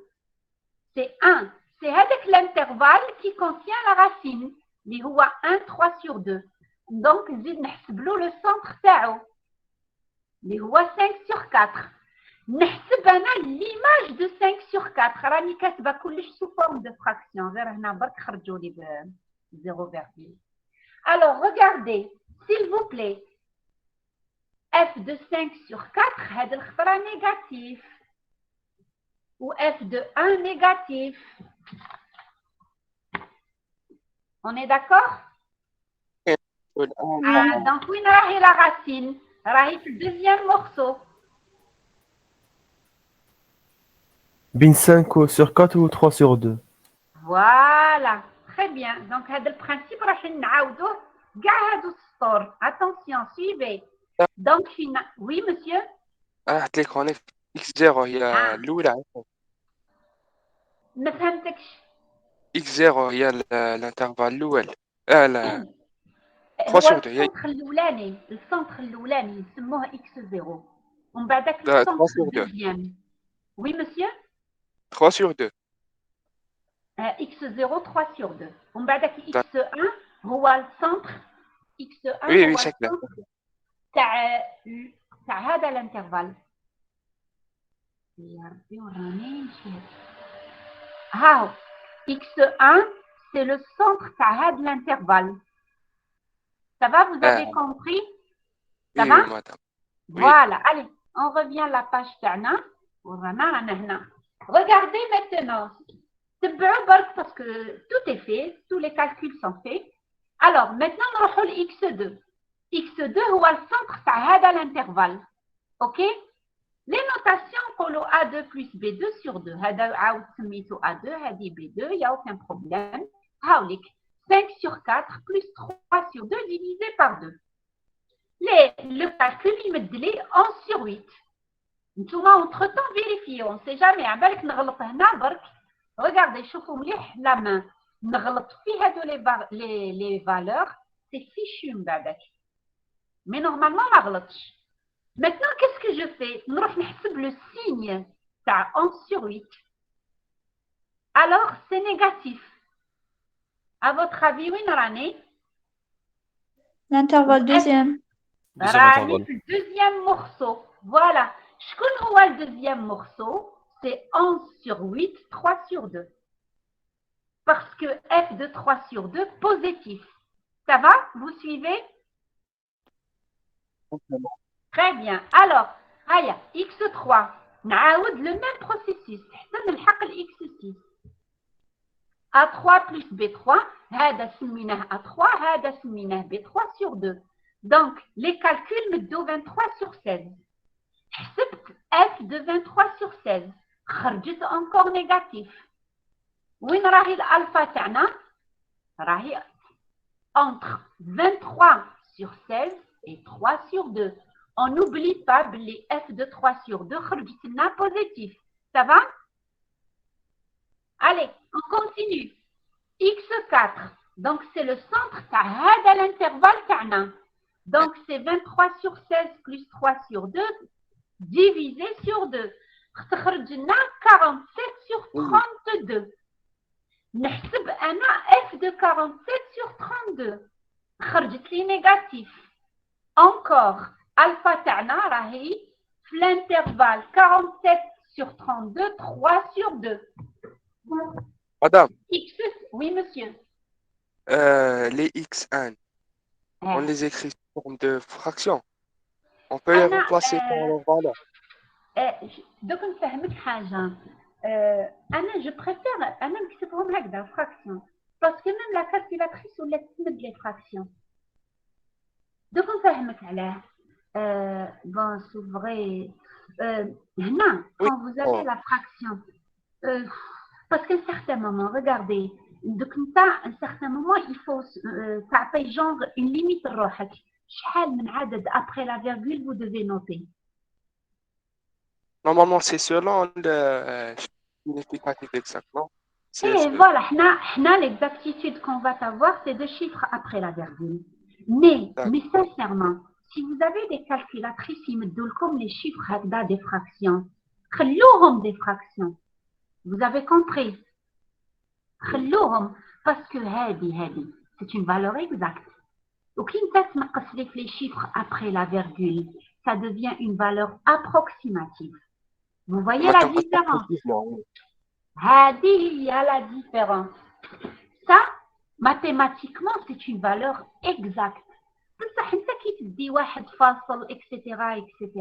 C'est 1. C'est هذاك l'intervalle qui contient la racine اللي هو 1 3 sur 2. Donc, نزيد نحسب له le centre تاعو اللي هو 5 sur 4. نحسب انا l'image de 5 sur 4. راني كاتبه كلش sous forme de fraction. غير هنا برك خرجوا لي ب 0,. Alors, regardez, s'il vous plaît, f de 5 sur 4, هذا الخطرة négatif. Ou f de 1 négatif. On est d'accord? Donc, oui, راهي la racine. راهي في le deuxième morceau. بين 5 sur 4 ou 3 sur 2. Voilà. Très bien. Donc, هذا البرانسيب راح نعاودوه كاع هادو السطور. Attention, suivez. Donc, oui, monsieur. راحت لك هوني x0 هي الأولى. ما فهمتكش. x0 هي الانترفال الأول. لا 3 sur 2 هي السنتر الأولاني يسموه x0. ومن بعدك 3 السنتر sur 2. الدوزيام. Oui, monsieur. 3 sur 2. x0 3 sur 2. ومن بعدك x1 هو السنتر x1 وي هو شكله. السنتر تاع هذا الانترفال. يا ربي وراني مشيت. هاو x1 c'est le centre تاع هذا الانترفال. Ça va, vous avez compris? Ça va? Oui, madame. Voilà, allez, on revient à la page تاعنا. ورانا رانا هنا. Regardez maintenant. Parce que tout est fait, tous les calculs sont faits. Alors, maintenant, on va le x2. x2 هو السنتر تاع هذا الانترفال. OK? Les notations pour le a2 plus b2 sur 2. هذا عاود سميتو a2 هذه b2, il n'y a aucun problème. هاوليك 5 sur 4 plus 3 sur 2 divisé par 2. Le calcul, il me dit 11 sur 8. نتوما entre-temps vérifiez, on ne sait jamais. عبالك نغلط هنا برك. Regardez, شوفوا مليح la main. نغلط في هادو les valeurs, c'est fichu من بعدك. Mais normalement ما غلطش. Maintenant, qu'est-ce que je fais? نروح نحسب le signe تاع 11 sur 8. Alors, c'est négatif. À votre avis, وين راني? L'intervalle deuxième. راني في deuxième morceau. Voilà. شكون هو le deuxième morceau? C'est 11 sur 8, 3 sur 2. Parce que f de 3 sur 2, positif. Ça va? Vous suivez? Très bien. Alors, هيا x3. نعاود le même processus. حتى نلحق x6. A3 plus B3. هذا سميناه A3. هذا سميناه B3 sur 2. Donc, les calculs مدو 23 sur 16. حسبت f de 23 sur 16. خرجت encore négatif. وين راهي الالفا تاعنا؟ راهي entre 23 sur 16 et 3 sur 2. On n'oublie pas les f de 3 sur 2 خرجت لنا positif. Ça va? Allez, on continue. x4. Donc c'est le centre تاع هذا l'intervalle تاعنا. Donc, c'est 23 sur 16 plus 3 sur 2 divisé sur 2. خرج لنا 47 sur 32. نحسب أنا f de 47 sur 32. خرجت لي négatif. Encore, alpha تاعنا راهي في l'intervalle 47 sur 32, 3 sur 2. Madame, X, oui monsieur. les x1, on les écrit sous forme de fraction. On peut les remplacer par leur valeur. دوك نفهمك حاجة. أنا جو بريفير أنا نكتبهم هكذا fraction. باسكو ميم لا كالكيلاتريس ولات تمد لي fraction. دوك نفهمك علاه. Bon, c'est vrai. هنا, quand vous avez la fraction, parce qu'à un certain moment, regardez, donc à un certain moment, il faut تعطي genre une limite لروحك. شحال من عدد après la virgule vous devez noter. Normalement, c'est selon le significatif exactement. Et voilà, l'exactitude qu'on va avoir, c'est 2 chiffres après la virgule. Mais sincèrement, si vous avez des calculatrices, ils me donnent comme les chiffres des fractions. خلوهم des fractions. Vous avez compris? خلوهم parce que هذه c'est une valeur exacte. وكي انت تنقص لك les chiffres après la virgule, ça devient une valeur approximative. Vous voyez la différence? Il y a la différence. Ça, mathématiquement, c'est une valeur exacte. etc.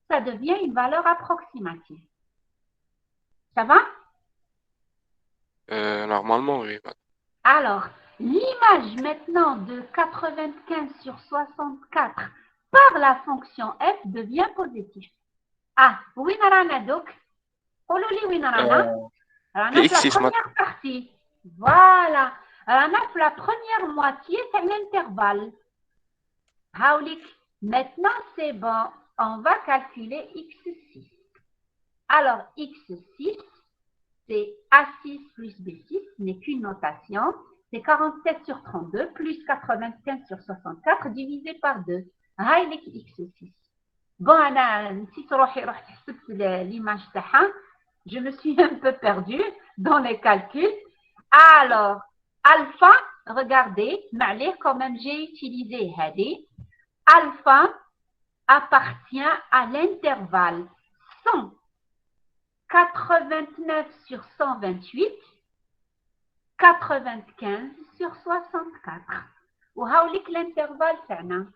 Ça devient une valeur approximative. Ça va? Normalement, oui. Alors, l'image maintenant de 95 sur 64 par la fonction f devient positive. Ah, oui, narana donc. Oui, narana. رانا في la première partie. Voilà. رانا في la première moitié c'est l'intervalle. هاوليك. Maintenant c'est bon. On va calculer x6. Alors x6 c'est a6 plus b6 n'est qu'une notation. C'est 47 sur 32 plus 95 sur 64 divisé par 2. هاوليك x6. Bon, أنا نسيت روحي رحت حسبت l'image تاعها. Je me suis un peu perdue dans les calculs. Alors, alpha, regardez, malgré quand même j'ai utilisé Hadi. Alpha appartient à l'intervalle 189 sur 128, 95 sur 64. Ou haoulik l'intervalle تاعنا.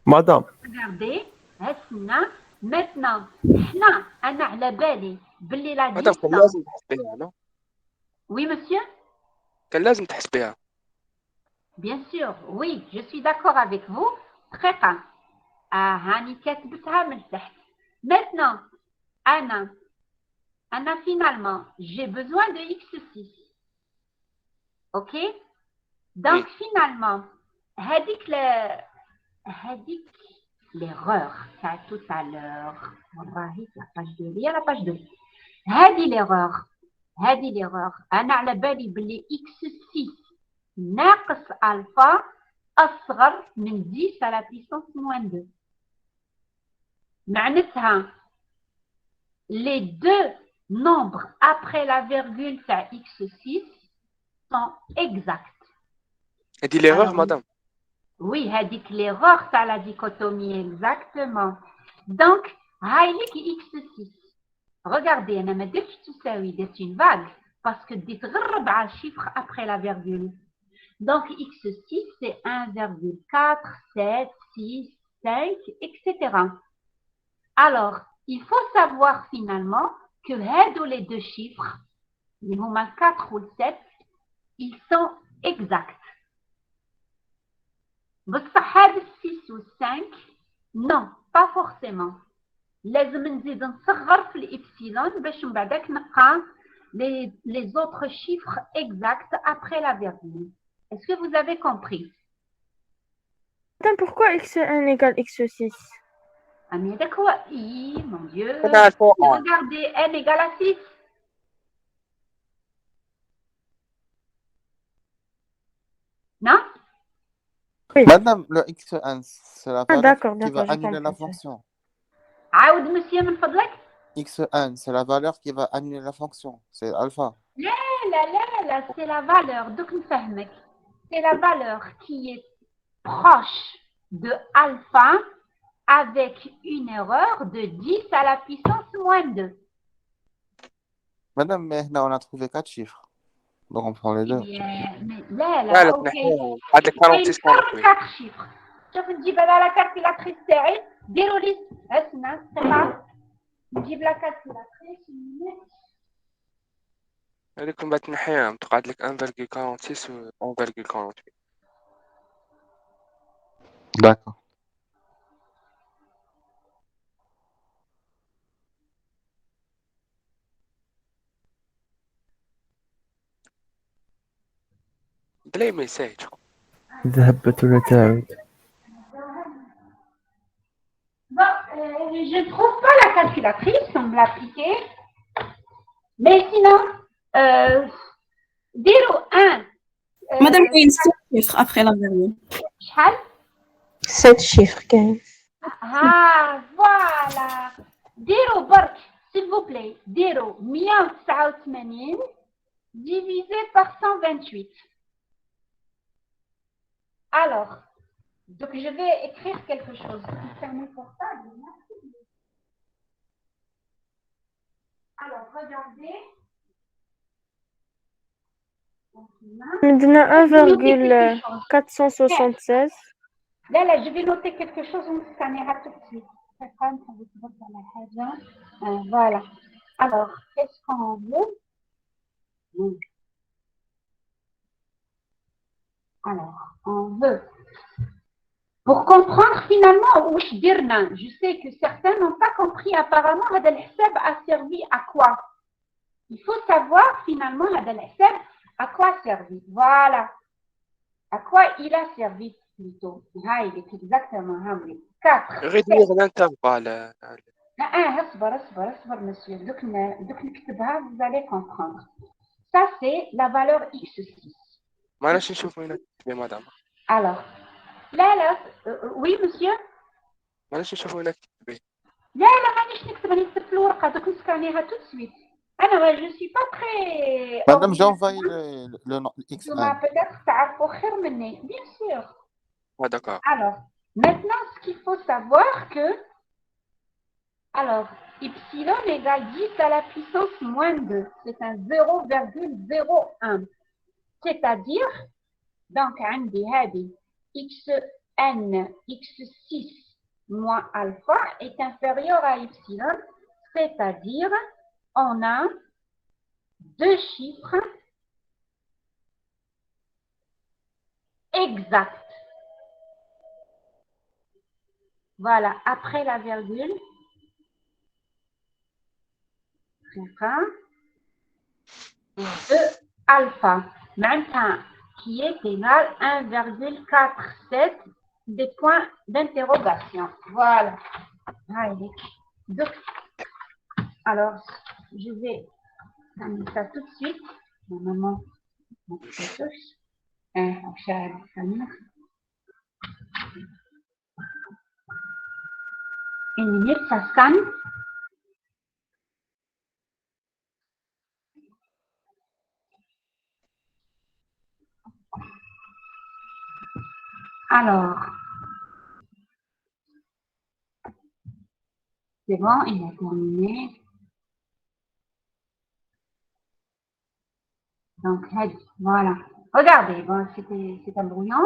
Madame. Regardez, هسنا. Maintenant, أنا على بالي باللي لا distance. كان لازم تحسبيها لا؟ Oui, monsieur? كان لازم تحسبيها. Bien sûr, oui, je suis d'accord avec vous. Très bien. هاني كاتبتها من تحت. Maintenant, أنا finalement, j'ai besoin de x6. OK? Donc, finalement, هذيك l'erreur qu'a tout à l'heure. La page 2. Il y a la page 2. هذه l'erreur. أنا على بالي باللي x6 ناقص alpha أصغر من 10 à la puissance moins 2. معناتها les deux nombres après la virgule تاع x6 sont exacts. هذه l'erreur, madame. Oui, هذيك l'erreur تاع la dichotomie exactement. Donc, هايليك x6. Regardez, أنا ما درتش تساوي درت une vague parce que ديت غير 4 chiffres après la virgule. Donc, x6 c'est 1,4, 7, 6, 5, etc. Alors, il faut savoir finalement que les deux chiffres, les 4 ou 7, ils sont exacts. بصح هذا 6 و 5 non, pas forcément. لازم نزيد نصغر في الإبسيلون باش من بعدك نلقى les autres chiffres exacts après la virgule. Est-ce que vous avez compris? Pourquoi x1 égale x6? Ah mais d'accord, mon Dieu. Regardez, n égale à 6. Non? Madame, le x1, c'est la valeur d'accord, qui va d'accord, j'ai annuler la compris. fonction. عاود monsieur من فضلك. x1, c'est la valeur qui va annuler la fonction. C'est alpha. لا c'est la valeur دوك نفهمك. C'est la valeur qui est proche de alpha avec une erreur de 10 à la puissance moins 2. Madame, mais là, on a trouvé 4 chiffres. Donc, on prend les deux. لا اوكي. هذا كاين 46 اكثر من 4 شيفر. شوف نجيب انا لا كالكولاتريس تاعي ديروا لي اسمع سمع نجيب لا كالكولاتريس هذيك من بعد تنحيها تقعد لك 1,46 و 1,48. D'accord. بلاي ميساج. ذهبت ولا تعود؟ Bon, je ne trouve pas la calculatrice, on me l'a appliquée. Mais sinon, ديروا 1. Madame, il y a une 7 chiffres après la virgule. شحال؟ 7 chiffres كاين. Ah, voilà. ديروا برك, s'il vous plaît, ديروا 189 divisé par 128. Alors, donc je vais écrire quelque chose. Fermez pour ça. Alors, regardez. عندنا 1,476. Là, je vais noter quelque chose, on scannera tout de suite. Voilà. Alors, qu'est-ce qu'on veut? Alors, on veut. Pour comprendre finalement où je dirna, je sais que certains n'ont pas compris apparemment, هذا الحساب a servi à quoi? Il faut savoir finalement هذا الحساب à quoi servi. Voilà. À quoi il a servi plutôt. هاي exactement هاي 4. غير الانترفال. اصبر monsieur. دوك نكتبها, vous allez comprendre. Ça c'est la valeur x6. ما ناش نشوف وين كتبي مدام. Alors, لا oui monsieur. ما ناش نشوف وين كتبي. لا مانيش نكتب, راني كتبت الورقه دوك نسكانيها tout de suite. انا je suis pas très. Madame, j'ai envoyé le x1. Peut-être تعرفوا خير مني. Bien sûr. Ah, d'accord. Alors, maintenant ce qu'il faut savoir que alors epsilon égale 10 à la puissance moins 2. C'est un 0,01. C'est-à-dire donc عندي هذه xn x6 moins alpha est inférieur à epsilon, c'est-à-dire on a deux chiffres exacts. Voilà, après la virgule, de alpha, qui est égal à 1,47 des points d'interrogation. Voilà. Donc, alors, je vais mettre ça tout de suite. Normalement, une minute, ça scanne. Alors, c'est bon, il a terminé. Donc, voilà. Regardez, bon, c'est un brouillon.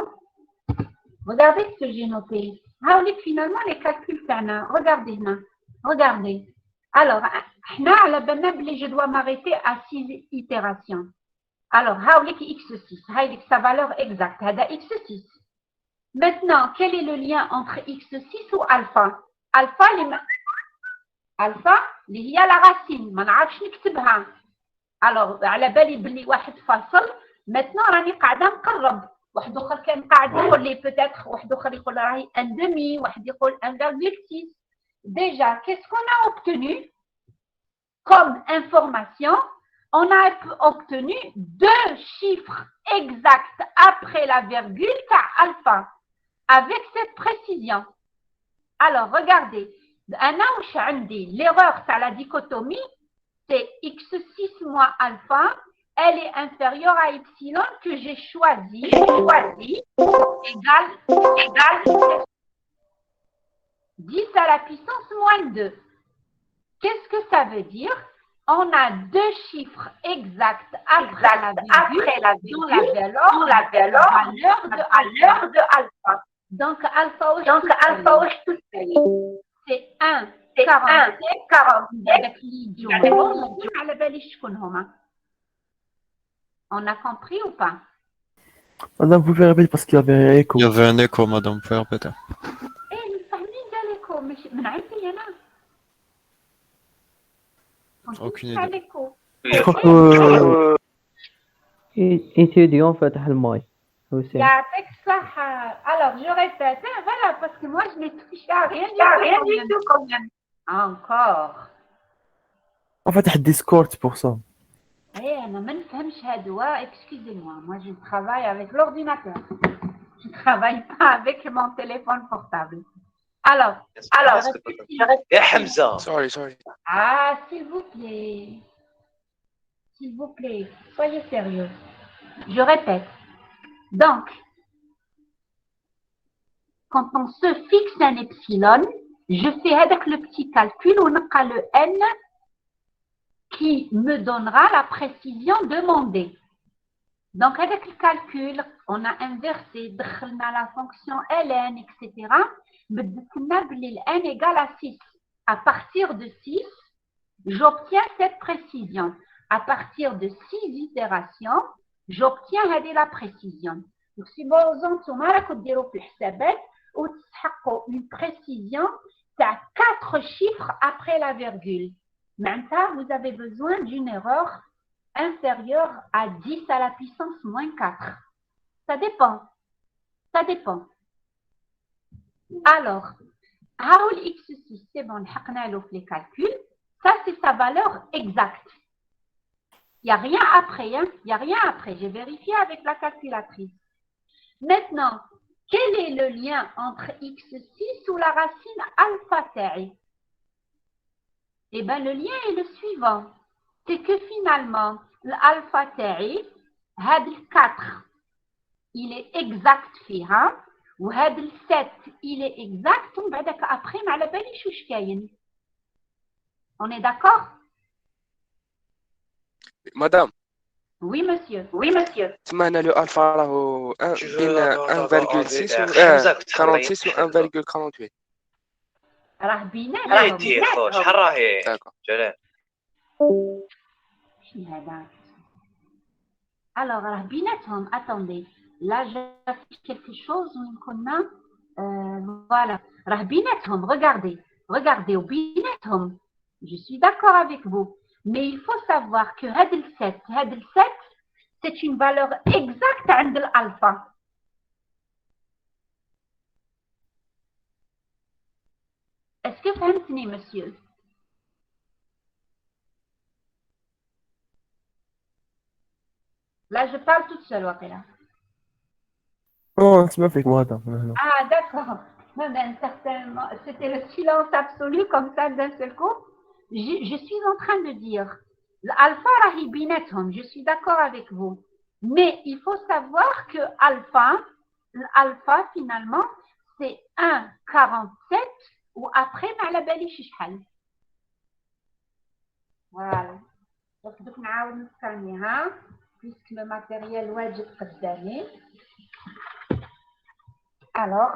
Regardez ce que j'ai noté. Finalement, les calculs, regardez là. Regardez. Alors, je dois m'arrêter à 6 itérations. Alors, x6, sa valeur exacte, x6. Maintenant, quel est le lien entre x6 ou alpha? Alpha, اللي هي la racine, ما نعرفش نكتبها. Alors, على بالي بلي واحد فاصل. Maintenant, راني قاعدة نقرب. واحد اخر كان قاعد يقول لي peut-être واحد اخر يقول راهي 1,5, واحد يقول 1,6. Déjà, qu'est-ce qu'on a obtenu comme information? On a obtenu 2 chiffres exacts après la virgule car alpha. avec cette précision. Alors, regardez. L'erreur, c'est la dichotomie, c'est x6 moins alpha, elle est inférieure à epsilon que j'ai choisi égale 10 à la puissance moins 2. Qu'est-ce que ça veut dire? On a deux chiffres exacts après la virgule, dont la valeur de alpha. Donc, alpha c'est 1, 47, on a compris ou pas? Madame, vous pouvez répéter parce qu'il y avait un écho. Il y avait un écho, madame, vous pouvez répéter. ايه الفاهمين ده l'écho مش من عندي انا. Aucune idée. l'écho. Je crois que... étudiant فتح الماي. يعطيك الصحة. Alors, je répète, hein, voilà, parce que moi, je n'ai touché à rien du tout quand même. Encore. On فتح Discord pour ça. Eh, أنا ما نفهمش هادوا. Excusez-moi, moi, je travaille avec l'ordinateur. Je ne travaille pas avec mon téléphone portable. Alors, je répète. Sorry. Ah, s'il vous plaît, soyez sérieux. Je répète. Donc, quand on se fixe un epsilon, je fais avec le petit calcul, on a le n qui me donnera la précision demandée. Donc, avec le calcul, on a inversé, on a la fonction ln, etc. n égale à 6. À partir de 6, j'obtiens cette précision. À partir de 6 itérations, j'obtiens la précision. Donc, si vous avez une précision, c'est à 4 chiffres après la virgule. Maintenant, vous avez besoin d'une erreur inférieure à 10 à la puissance moins 4. Ça dépend. Alors, Haoul x6, c'est bon, les calculs. Ça, c'est sa valeur exacte. Il n'y a rien après, hein? Il n'y a rien après. J'ai vérifié avec la calculatrice. Maintenant, quel est le lien entre x6 ou la racine alpha ta'i? Eh bien, le lien est le suivant. C'est que finalement, l'alpha ta'i, had 4, il est exact fiha, ou had 7, il est exact, après, on est d'accord? Madame. Oui, monsieur. تمانا لو الفا راهو بين 1,6 و 46 و 1,48. راه بيناتهم. شحال راهي جلال؟ شنو هذا؟ Alors, راه بيناتهم. Attendez. Là, j'affiche quelque chose où كنا voilà. راه بيناتهم. Regardez au بيناتهم. Je suis d'accord avec vous. Mais il faut savoir que هاد 7, c'est une valeur exacte عند l'alpha. Est-ce que فهمتني, monsieur? Là, je parle toute seule, Wakila. Non, c'est pas avec moi, attends. Non. Ah, d'accord. Certainement, c'était le silence absolu comme ça d'un seul coup. Je suis en train de dire, l'alpha rahi binethum, je suis d'accord avec vous. Mais il faut savoir que l'alpha finalement, c'est 1,47 ou après, ma bali shishal. Voilà. Donc, nous allons nous puisque le matériel wajib qaddami. Alors.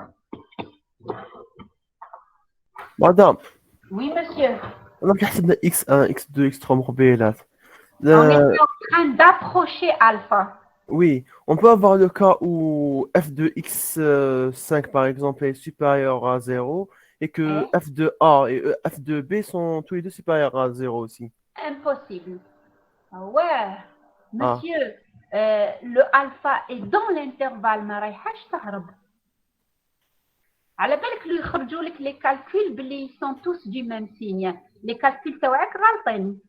Madame. Oui, monsieur. On a حسبنا x1, x2, x3 مربيلات. On est en train d'approcher alpha. Oui, on peut avoir le cas où f de x5 par exemple est supérieur à 0 et que f de A et f de B sont tous les deux supérieurs à 0 aussi. Impossible. Ouais, monsieur, le alpha est dans l'intervalle, ما رايحاش تهرب. على بالك اللي يخرجوا لك les calculs بلي ils sont tous du même signe. Les calculs تاعك غالطين.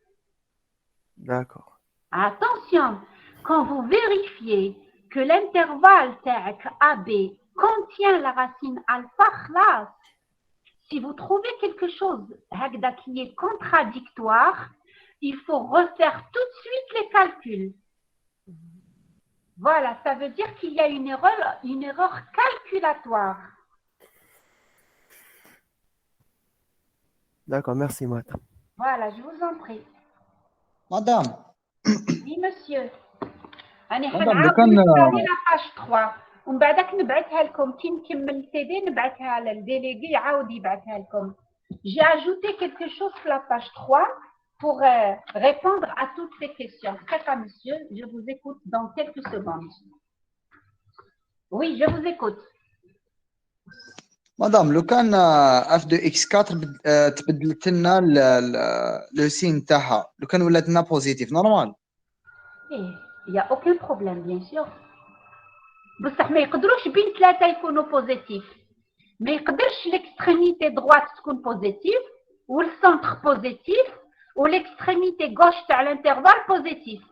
D'accord. Attention, quand vous vérifiez que l'intervalle تاعك AB contient la racine alpha, khlas. Si vous trouvez quelque chose qui est contradictoire, il faut refaire tout de suite les calculs. Voilà, ça veut dire qu'il y a une erreur calculatoire. D'accord, merci, madame. Voilà, je vous en prie. Madame, Oui, monsieur. أنا مدام، حنعاود لو كان- نسالي لا باج 3 ومن بعدك نبعثها لكم كي نكمل السي نبعثها للديليغي يعاود يبعثها لكم. J'ai ajouté quelque chose sur la page 3 pour répondre à toutes ces questions. Très bien, monsieur, je vous écoute dans quelques secondes. Oui, je vous écoute. مدام لو كان F2X4 تبدلت لنا لو سين تاعها، لو كان ولات لنا بوزيتيف نورمال. Il n'y a aucun problème, bien sûr. بصح ما يقدروش بين ثلاثة يكونوا بوزيتيف. ما يقدرش l'extrémité droite تكون بوزيتيف والسنتر بوزيتيف والاكستريميتي غوش تاع الانترفال بوزيتيف.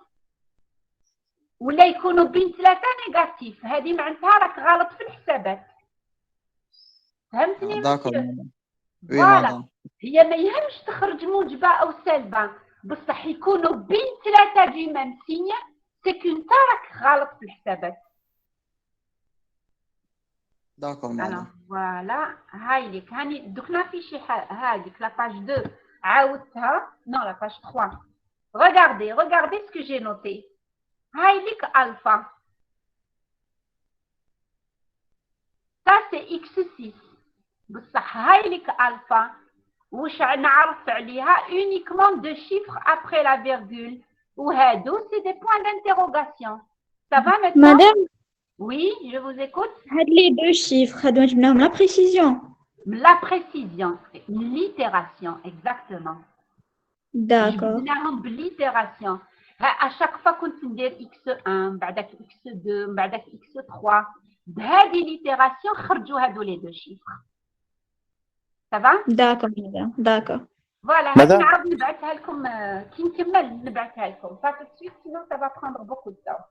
ولا يكونوا بين ثلاثة نيجاتيف. هذه معناتها راك غلط في الحسابات. فهمتني داكور مسيو؟ مدام. وي فوالا. مدام. هي ما يهمش تخرج موجبة أو سالبة بصح يكونوا بين ثلاثة دي ميم سينيا سكو انت راك غلط في الحسابات. داكور Alors, مدام. voilà, هايليك هاني دوك نافيشي هايليك la page 2 عاودتها non la page 3. Regardez ce que j'ai noté. هايليك alpha. Ça c'est x6. بصح هايليك alpha واش نعرف عليها uniquement deux chiffres après la virgule وهادو c'est des points d'interrogation. Ça va maintenant? Madame, Oui, je vous écoute. les deux chiffres, la précision. La précision, c'est une littération, exactement. D'accord. جبناهم بالليتيراسيون. À chaque fois كنت ندير x1 بعدك x2 بعدك x3 بهذه ليتيراسيون خرجوا هادو لي دو شيفر. Ça va? D'accord, madame. D'accord. Voilà, Madame. نعاود نبعثها لكم كي نكمل نبعثها لكم. Pas tout de suite, sinon ça va prendre beaucoup de temps.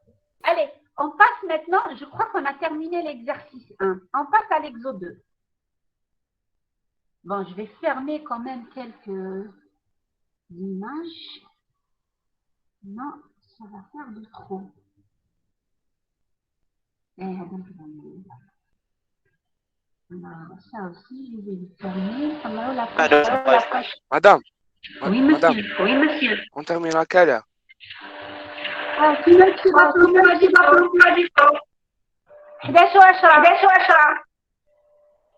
Allez, on passe maintenant, je crois qu'on a terminé l'exercice 1. On passe à l'exo 2. Bon, je vais fermer quand même quelques images. Non, ça va faire de trop. Alors, ça aussi, je vais le fermer. Alors, la page. Madame. Oui, Madame, monsieur. Oui, monsieur. on termine à quelle heure? Ah, tu m'as dit pas. 11 و10.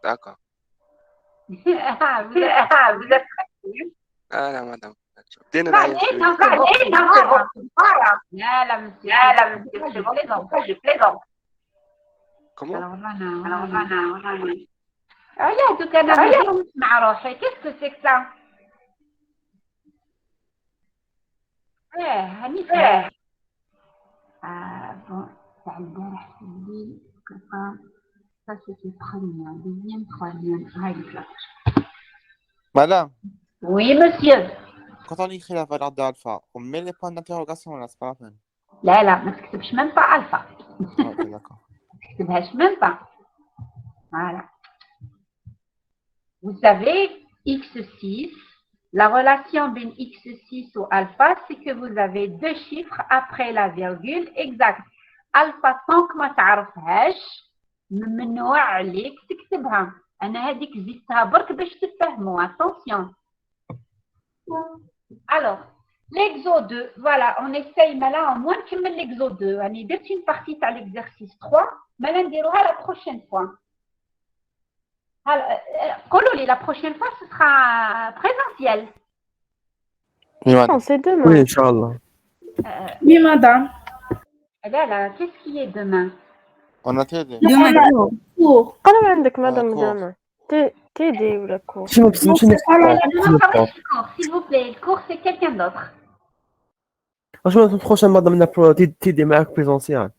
D'accord. vous êtes prêts? Ah là, madame. بدينا Allez, نعيط non, شوية. c'est bon. Voilà. Là, monsieur, je plaisante. Comment? Alors, voilà. عياتك أنا مع روحي. Qu'est-ce que c'est que ça? هني bon, تاع البارح في الليل ça c'était premier, deuxième, troisième. هاي Madame, Oui, monsieur. quand on écrit la valeur d'alpha, on met les points d'interrogation là, c'est pas la peine. لا ما تكتبش même pas alpha. Ok, d'accord. ما تكتبهاش même pas. Voilà. Vous savez, x6, la relation بين x6 ou alpha, c'est que vous avez deux chiffres après la virgule exact. Alpha sans que ما تعرفهاش ممنوع عليك تكتبها. أنا هذيك زدتها برك باش تفهموا. Attention. Alors, l'exo 2, voilà, on essaye maintenant au moins de l'exo 2. On est une partie à l'exercice 3, mais on dira la prochaine fois. La prochaine fois, ce sera présentiel. Oui, madame. Non, c'est demain. Oui, Inch'Allah. Oui, madame. Là, qu'est-ce qui est demain? On a TD. Demain, Cours. قالوا عندك مدام كور. داما تيدي ولا كور. شنو بس ماشي S'il vous plaît, le cours, c'est quelqu'un d'autre. franchement la prochaine madame n'a تيدي معك présentiel.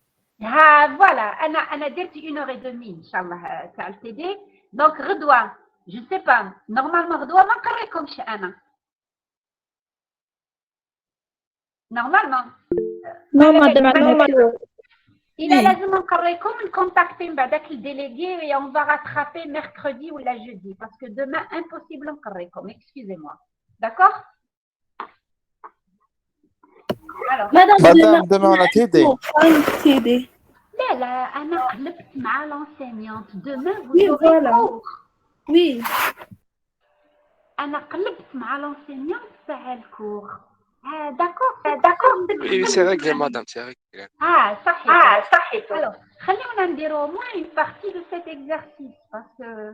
Voilà, أنا درت 1h30 إن شاء الله تاع التي دونك غدوة je sais pas normalement غدوة ما نقريكمش أنا normalement Non, madame. Il a لازم نقريكم نكونتاكتي مع داك الديليغي et on va rattraper mercredi ou la jeudi parce que demain impossible نقريكم. Excusez-moi. D'accord? Alors, Madame, demain on a TD. لا أنا قلبت مع l'enseignante. Demain vous Oui, aurez voilà. cours. Oui. أنا قلبت مع l'enseignante تاع الكور. D'accord. Oui, c'est réglé, madame, c'est réglé. صحيح. Alors, خلينا نديرو au moins une partie de cet exercice parce que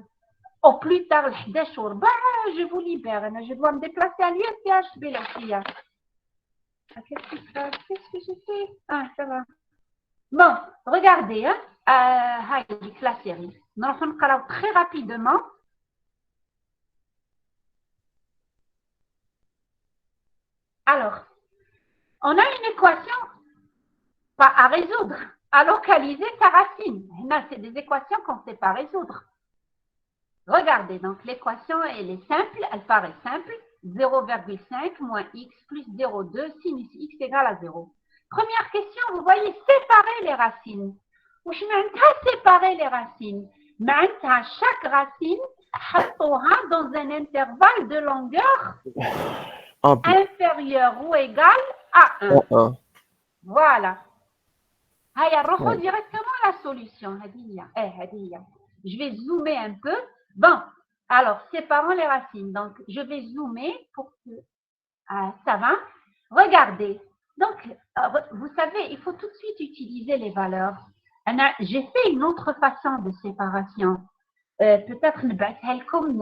au plus tard le 11 وربع je vous libère. Je dois me déplacer à l'USTH بالعشية. Qu'est-ce que j'ai fait? Ah, ça va. Bon, regardez, la série. Nous allons faire très rapidement. Alors, on a une équation pas à résoudre, à localiser sa racine. Là, c'est des équations qu'on ne sait pas résoudre. Regardez, donc l'équation, elle est simple, elle paraît simple. 0,5 moins x plus 0,2 sinus x égale à 0. Première question, vous voyez, séparer les racines. Ou je m'intéresse séparer les racines. معناتها chaque racine, حطوها dans un intervalle de longueur inférieur ou égal à 1. Voilà. هيا نروحوا directement à la solution. هذه. Je vais zoomer un peu. Bon, alors séparons les racines. Donc, je vais zoomer pour que ça va. Regardez. Donc, vous savez, il faut tout de suite utiliser les valeurs. J'ai fait une autre façon de séparation. Peut-être نبعثها لكم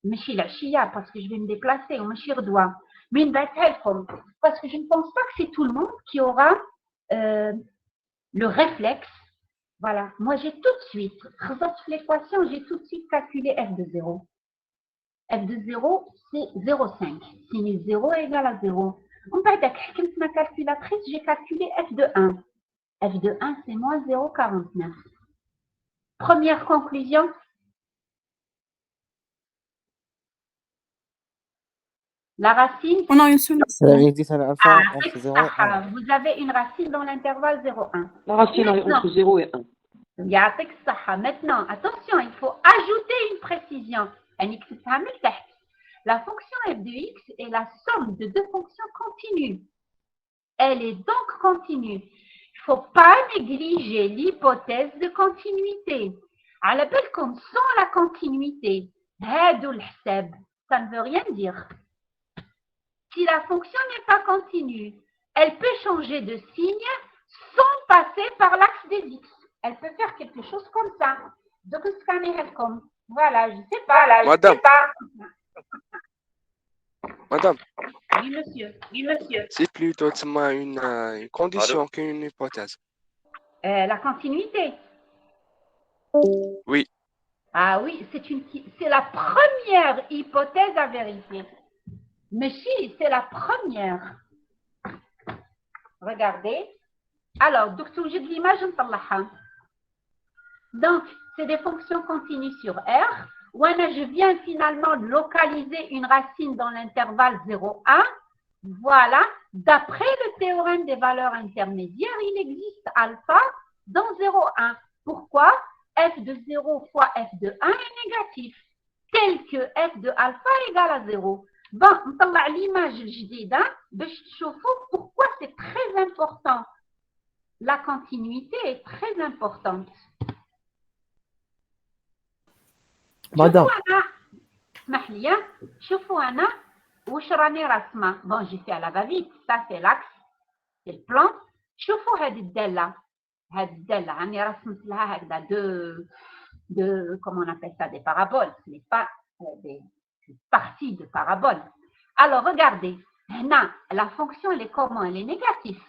ماشي العشية parce que je vais me déplacer وماشي غدوة. Mais نبعثها لكم parce que je ne pense pas que c'est tout le monde qui aura le réflexe. Voilà. Moi, j'ai tout de suite, l'équation, j'ai tout de suite calculé f de 0. f de 0, c'est 0,5. Sinus 0 égale à 0. On va dire que ma calculatrice, j'ai calculé f de 1. f de 1, c'est moins 0,49. Première conclusion. La racine. On a une solution. Vous avez une racine dans l'intervalle 0,1. La racine est entre 0 et 1. Maintenant, attention, il faut ajouter une précision. La fonction f de x est la somme de deux fonctions continues. Elle est donc continue. Il ne faut pas négliger l'hypothèse de continuité. À l'appel comme sans la continuité, ça ne veut rien dire. Si la fonction n'est pas continue, elle peut changer de signe sans passer par l'axe des x. Elle peut faire quelque chose comme ça. Donc, voilà, je ne sais pas. Madame. Oui, monsieur. C'est plutôt une condition qu'une hypothèse. La continuité. Oui. Ah oui, c'est la première hypothèse à vérifier. Mais si, c'est la première. Regardez. Alors, donc, j'ai de l'image, donc, c'est des fonctions continues sur R. Où je viens finalement localiser une racine dans l'intervalle 0,1. Voilà. D'après le théorème des valeurs intermédiaires, il existe alpha dans 0,1. Pourquoi? F de 0 fois F de 1 est négatif. Tel que F de alpha égale à 0. Bon, on va l'image جديدة باش تشوفوا pourquoi c'est très important. La continuité est très importante. Madame. شوفوا أنا واش راني راسمة. Bon, j'ai fait à la va-vite. Ça, c'est l'axe. C'est le plan. شوفوا هذه الدالة. راني رسمت لها هكذا comment on appelle ça, des paraboles. Ce n'est pas des partie de parabole. Alors, regardez. La fonction, elle est comment? Elle est négative.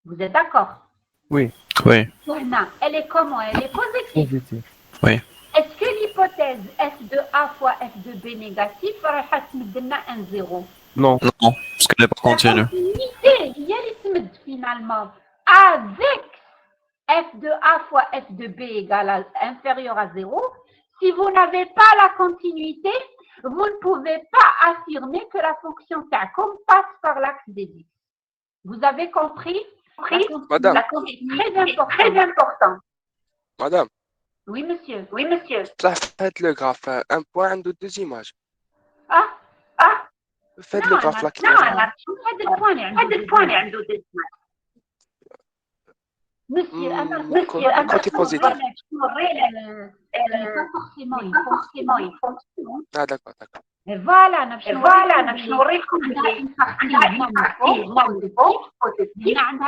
Vous êtes d'accord? Oui. Elle est comment? Elle est positive. Oui. Est-ce que l'hypothèse f de a fois f de b négatif va donner un 0? Non, parce qu'elle n'est pas continue. La continuité, il y a les finalement. Avec f de a fois f de b égale inférieur à 0, si vous n'avez pas la continuité, vous ne pouvez pas affirmer que la fonction TACOM passe par l'axe des x. Vous avez compris? Madame. La continue est très importante. Madame, Oui, monsieur. Oui, monsieur. faites le graphe. Un point de deux images. Ah, Faites le graphe là. هذا البوان اللي عنده deux images. Monsieur, côté positif. il faut forcément. Ah, d'accord. Et voilà, باش نوريكم عندها une partie عندها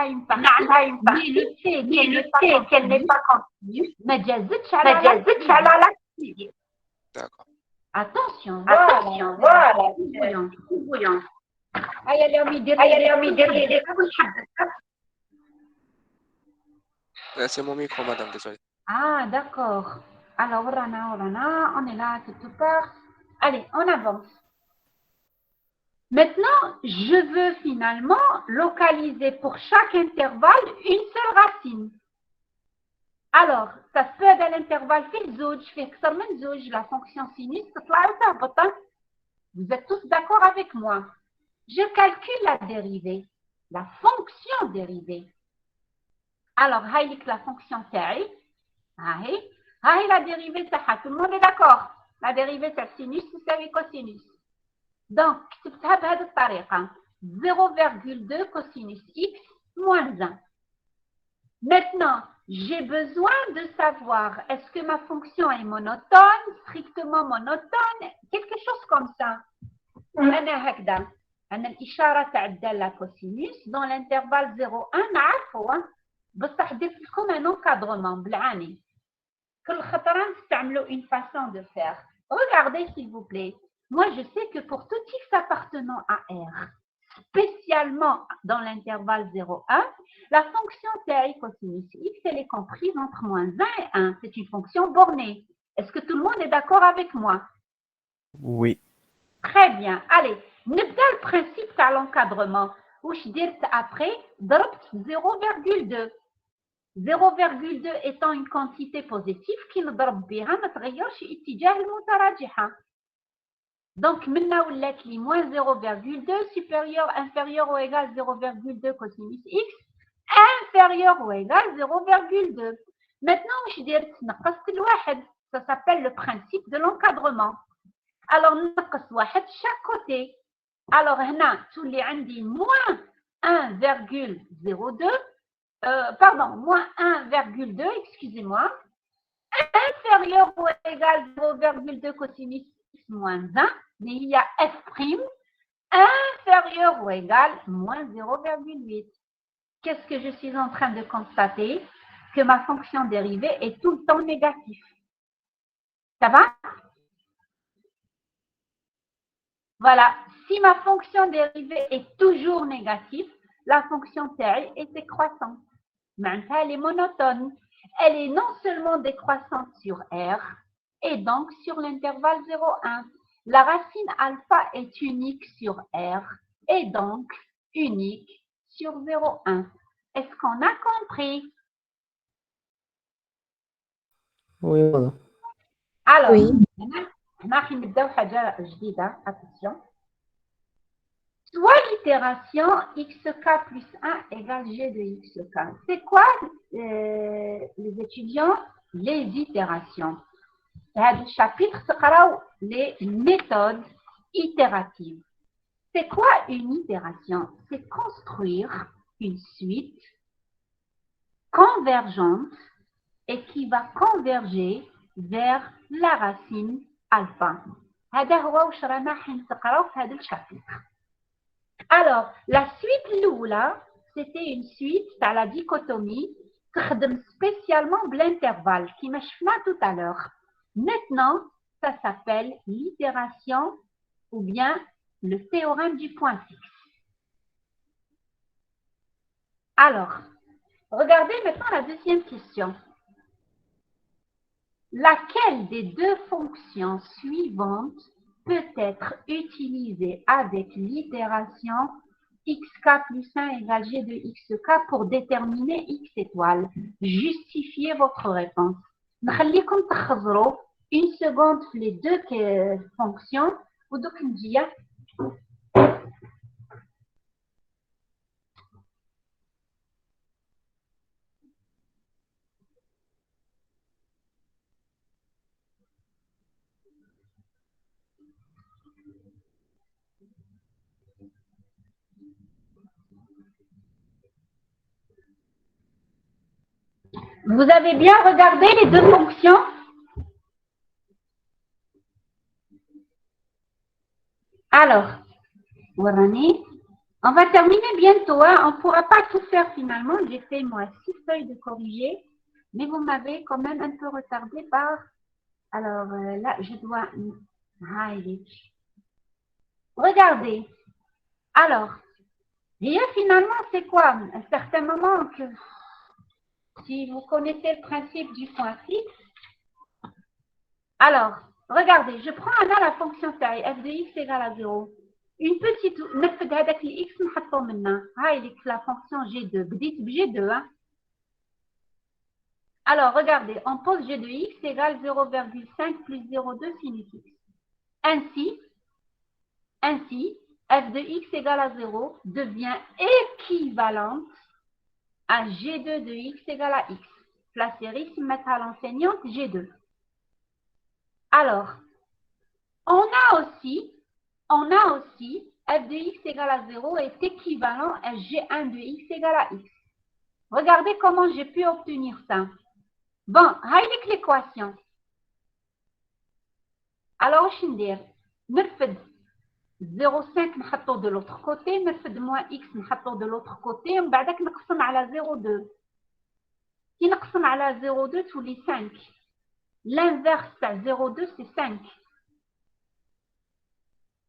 une partie le fait qu'elle n'est pas continue ما جازتش على l'activité. D'accord. Attention, voilà. هيا اليوم يدير لي C'est mon micro, madame, désolé. Ah, d'accord. Alors, Orana, on est là quelque part. Allez, on avance. Maintenant, je veux finalement localiser pour chaque intervalle une seule racine. Alors, ça se peut à l'intervalle la fonction sinus, vous êtes tous d'accord avec moi. Je calcule la dérivée, la fonction dérivée. Alors, la fonction taille, la dérivée, tout le monde est d'accord. La dérivée, c'est sinus, c'est cosinus. Donc, c'est 0,2 cosinus x moins 1. Maintenant, j'ai besoin de savoir, est-ce que ma fonction est monotone, strictement monotone, quelque chose comme ça. أنا هكذا أنا الإشارة تاع الدالة كوسينوس dans l'intervalle 0,1 نعرفوا بصح درت لكم un encadrement بالعاني كل خطرة نستعملوا une façon de faire. Regardez s'il vous plaît. Moi, je sais que pour tout x appartenant à R, spécialement dans l'intervalle 0,1, la fonction TI cosinus x, elle est comprise entre moins 1 et 1. C'est une fonction bornée. Est-ce que tout le monde est d'accord avec moi? Oui. Très bien. Allez, نبدأ le principe de l'encadrement. واش درت après ضربت 0,2. 0,2 étant une quantité positive qui نضرب بها ما تغيرش اتجاه المتراجحة. Donc, maintenant, ولات لي moins 0,2 supérieur, inférieur ou égal 0,2 cosinus x, inférieur ou égal 0,2. Maintenant, je dirais نقصت الواحد. Ça s'appelle le principe de l'encadrement. Alors, نقص واحد chaque côté. Alors, هنا تولي عندي moins 1,02, moins 1,2, excusez-moi, inférieur ou égal 0,2 cosinus x moins 1, mais il y a f' inférieur ou égal moins 0,8. Qu'est-ce que je suis en train de constater? Que ma fonction dérivée est tout le temps négative. Ça va? Voilà. Si ma fonction dérivée est toujours négative, la fonction TI est décroissante. Maintenant, elle est monotone. Elle est non seulement décroissante sur R, et donc sur l'intervalle 0,1. La racine alpha est unique sur R, et donc unique sur 0,1. Est-ce qu'on a compris? Oui, voilà. Alors, Oui. attention. Soit l'itération xk plus 1 égale g de xk. C'est quoi, les étudiants, les itérations? Dans le chapitre, les méthodes itératives. C'est quoi une itération? C'est construire une suite convergente et qui va converger vers la racine alpha. هذا هو واش رانا حنقراو في هذا الشابتر. Alors, la suite l'oula, c'était une suite à la dichotomie spécialement l'intervalle qui m'a chfna tout à l'heure. Maintenant, ça s'appelle l'itération ou bien le théorème du point fixe. Alors, regardez maintenant la deuxième question. Laquelle des deux fonctions suivantes peut être utilisée avec l'itération xk plus 1 égale g de xk pour déterminer x étoile? Justifiez votre réponse. نخليكم تخزروا une seconde في les deux fonctions ودوك نجي. Vous avez bien regardé les deux fonctions? Alors, Warani, on va terminer bientôt. Hein. On ne pourra pas tout faire finalement. J'ai fait moi 6 feuilles de corriger, mais vous m'avez quand même un peu retardé par... Alors là, je dois... Regardez. Alors, et finalement, c'est quoi? À un certain moment, que, si vous connaissez le principe du point fixe, alors, regardez, je prends la fonction taille, f de x égale à 0. Une petite, نفذ هذاك ال x نحطو منها. هاي la fonction g2. بديت ب g2. Hein. Alors, regardez, on pose g de x égale 0,5 plus 0,2 sinus x. Ainsi, f de x égale à 0 devient équivalente à g2 de x égale à x. Placez x, mettre à l'enseignante g2. Alors, on a aussi f de x égale à 0 est équivalent à g1 de x égale à x. Regardez comment j'ai pu obtenir ça. Bon, هاي l'équation. Alors, je vais dire, نرفد 0,5 نحطه de l'autre côté, نرفد moins x نحطه de l'autre côté, ومن بعدك نقسم على 0,2. كي نقسم على 0,2 تولي 5. L'inverse تاع 0,2 c'est 5.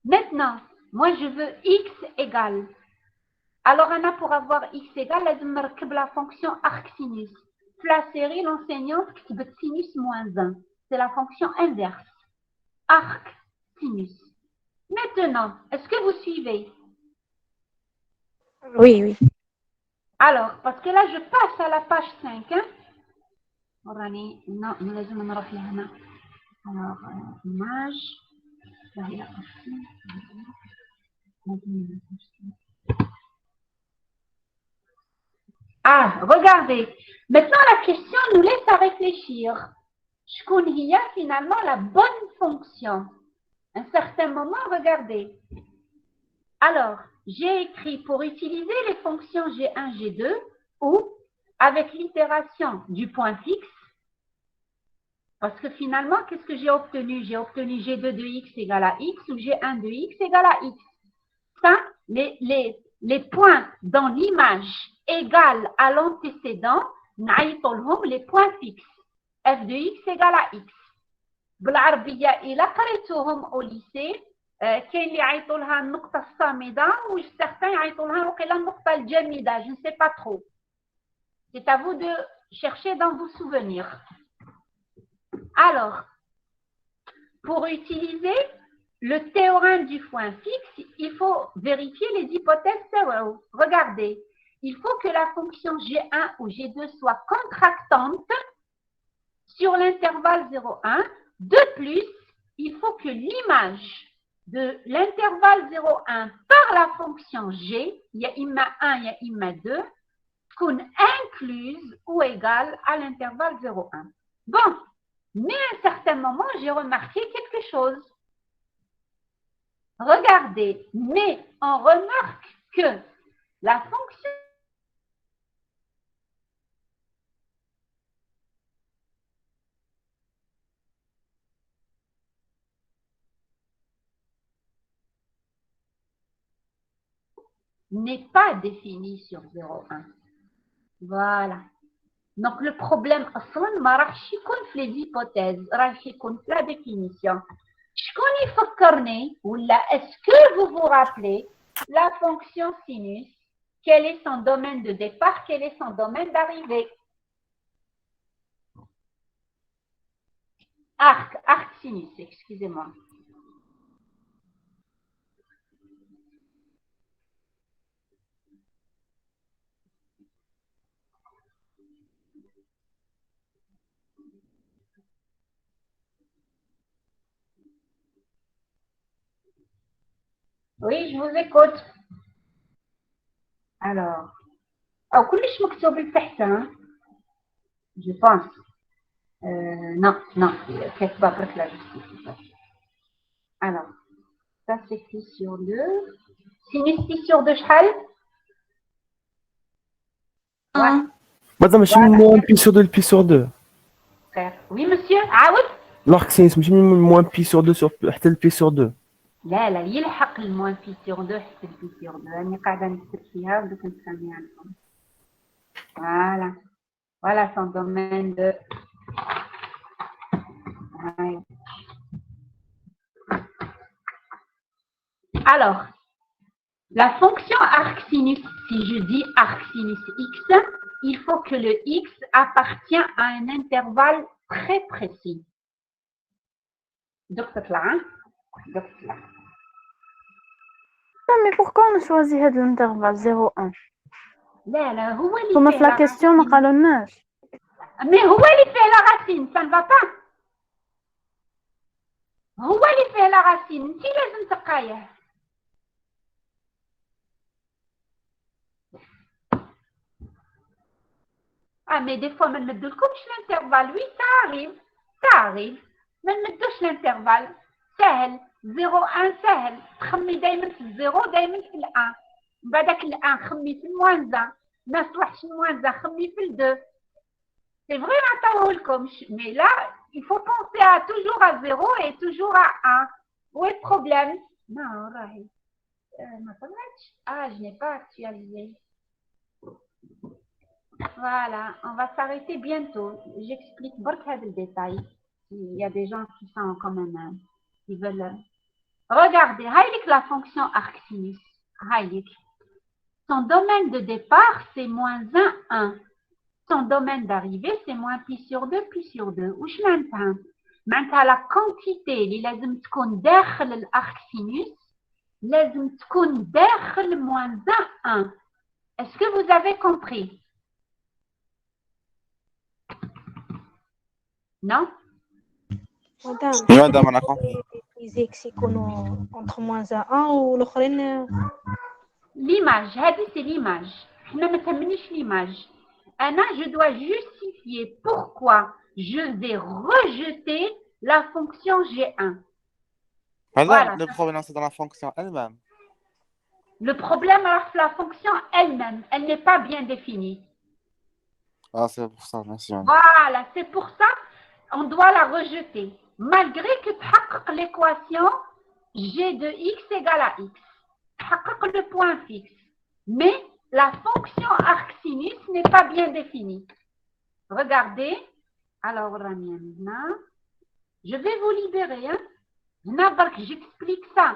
Maintenant, moi je veux x égale. Alors, pour avoir x égale, لازم نركب la fonction arc-sinus. La série, l'enseignante qui veut sinus moins 1. C'est la fonction inverse. Arc-sinus. Maintenant, est-ce que vous suivez? Oui, oui. Alors, parce que là, je passe à la page 5. Hein? Non, nous allons نروح لهنا. Alors, image. Là, il y a Ah, regardez. Maintenant, la question nous laisse à réfléchir. شكون هي finalement la bonne fonction? À un certain moment, regardez. Alors, j'ai écrit pour utiliser les fonctions G1, G2 ou avec l'itération du point fixe. Parce que finalement, qu'est-ce que j'ai obtenu? J'ai obtenu G2 de x égale à x ou G1 de x égale à x. Ça, les points dans l'image égale à l'antécédent, les points fixes. F de x égale à x. بالعربية إلا قريتوهم au lycée كاين اللي يعيطوا لها النقطة الصامدة وسيغتان يعيطوا لها وقيلا النقطة الجامدة. Je ne sais pas trop. C'est à vous de chercher dans vos souvenirs. Alors, pour utiliser le théorème du point fixe, il faut vérifier les hypothèses zéro. Regardez, il faut que la fonction G1 ou G2 soit contractante sur l'intervalle 0,1. De plus, il faut que l'image de l'intervalle 0,1 par la fonction G, il y a imma 1, il y a imma 2, soit incluse ou égale à l'intervalle 0,1. Bon, mais à un certain moment, j'ai remarqué quelque chose. Regardez, mais on remarque que la fonction n'est pas définie sur 0,1. Voilà. Donc, le problème, ما راحش يكون في les hypothèses, راح يكون في la définition. شكون يفكرني ولا est-ce que vous vous rappelez la fonction sinus, quel est son domaine de départ, quel est son domaine d'arrivée? Arc sinus, excusez-moi. Oui, je vous écoute. Alors, كلش مكتوب لتحت, hein? Je pense. Non, كاتبه برك la justice. Alors, ça s'écrit sur 2. Sinus sur 2 شحال? 1. مادام ماشي من موان بي سور 2 لبي سور 2. Oui, monsieur. عاود. الارك سينيس ماشي من موان بي سور 2 حتى لبي سور 2. لا لا يلحق الموان بي سور 2 حتى البي سور 2. راني قاعدة نكتب فيها ودوك نسميها لكم. Voilà son domaine de... Alors, la fonction arcsinus, si je dis arcsinus x, il faut que le x appartient à un intervalle très précis. Donc, c'est là. Mais pourquoi on choisit l'intervalle 0,1? لا لا هو اللي ثم فيه في لا كيستيون ما قالولناش. Mais هو اللي فيه la racine, ça ne va pas. هو اللي فيه la racine, انتي لازم تقايه. Mais des fois ما نمدولكمش l'intervalle, oui ça arrive. ما نمدوش l'intervalle, سهل. 0,1 سهل. تخمي دايما في الزيرو دايما في الان. بعدك الان خمي في الموان 1 ما تروحش الموان 1 خمي في الدو. C'est vrai, mais là, il faut penser à toujours à 0 et toujours à 1. Où est le problème? Non, je n'ai pas actualisé. Voilà, on va s'arrêter bientôt. J'explique beaucoup de détails. Il y a des gens qui sont quand même, qui veulent... Regardez, la fonction arcsinus. Son domaine de départ, c'est moins 1, 1. Son domaine d'arrivée, c'est moins pi sur 2, pi sur 2. Ou je m'entends. Maintenant, la quantité, il لازم تكون داخل l'arc sinus, لازم تكون داخل moins 1, 1. Est-ce que vous avez compris? Non? Madame, on a compris. Les x يكونوا entre moins 1 والآخرين. L'image, c'est l'image. حنا ما تهمنيش l'image. Je dois justifier pourquoi je vais rejeter la fonction G1. Voilà. Le problème, c'est dans la fonction elle-même. Le problème, alors, c'est la fonction elle-même. Elle n'est pas bien définie. Ah, c'est pour ça, merci. Voilà, c'est pour ça on doit la rejeter. Malgré que tu l'équation G de x égale à x. Tu le point fixe. Mais la fonction arcsinus n'est pas bien définie. Regardez. Alors, je vais vous libérer. J'explique ça.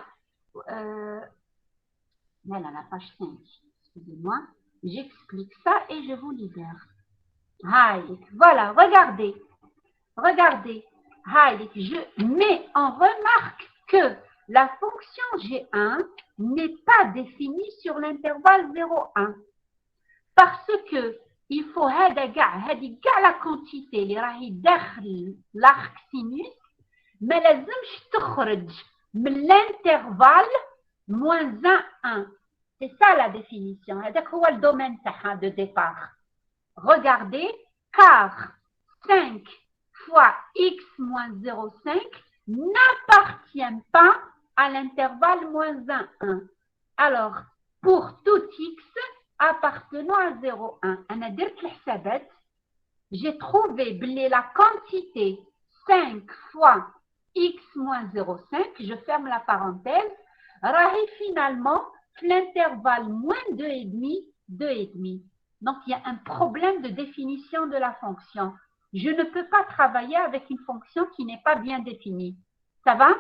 La page 5. Excusez-moi. J'explique ça et je vous libère. Voilà, regardez. Regardez. Je mets en remarque que la fonction G1 n'est pas définie sur l'intervalle 0,1 parce que il faut la quantité اللي راهي داخل l'arc sinus ما لازمش تخرج من l'intervalle moins 1 1. C'est ça la définition. هذاك هو le domaine تاعها de départ. Regardez, car 5 fois x moins 0,5 n'appartient pas à l'intervalle moins 1, 1. Alors, pour tout x appartenant à 0,1, j'ai trouvé la quantité 5 fois x moins 0,5, je ferme la parenthèse, finalement l'intervalle moins 2,5, 2,5. Donc, il y a un problème de définition de la fonction. Je ne peux pas travailler avec une fonction qui n'est pas bien définie. Ça va?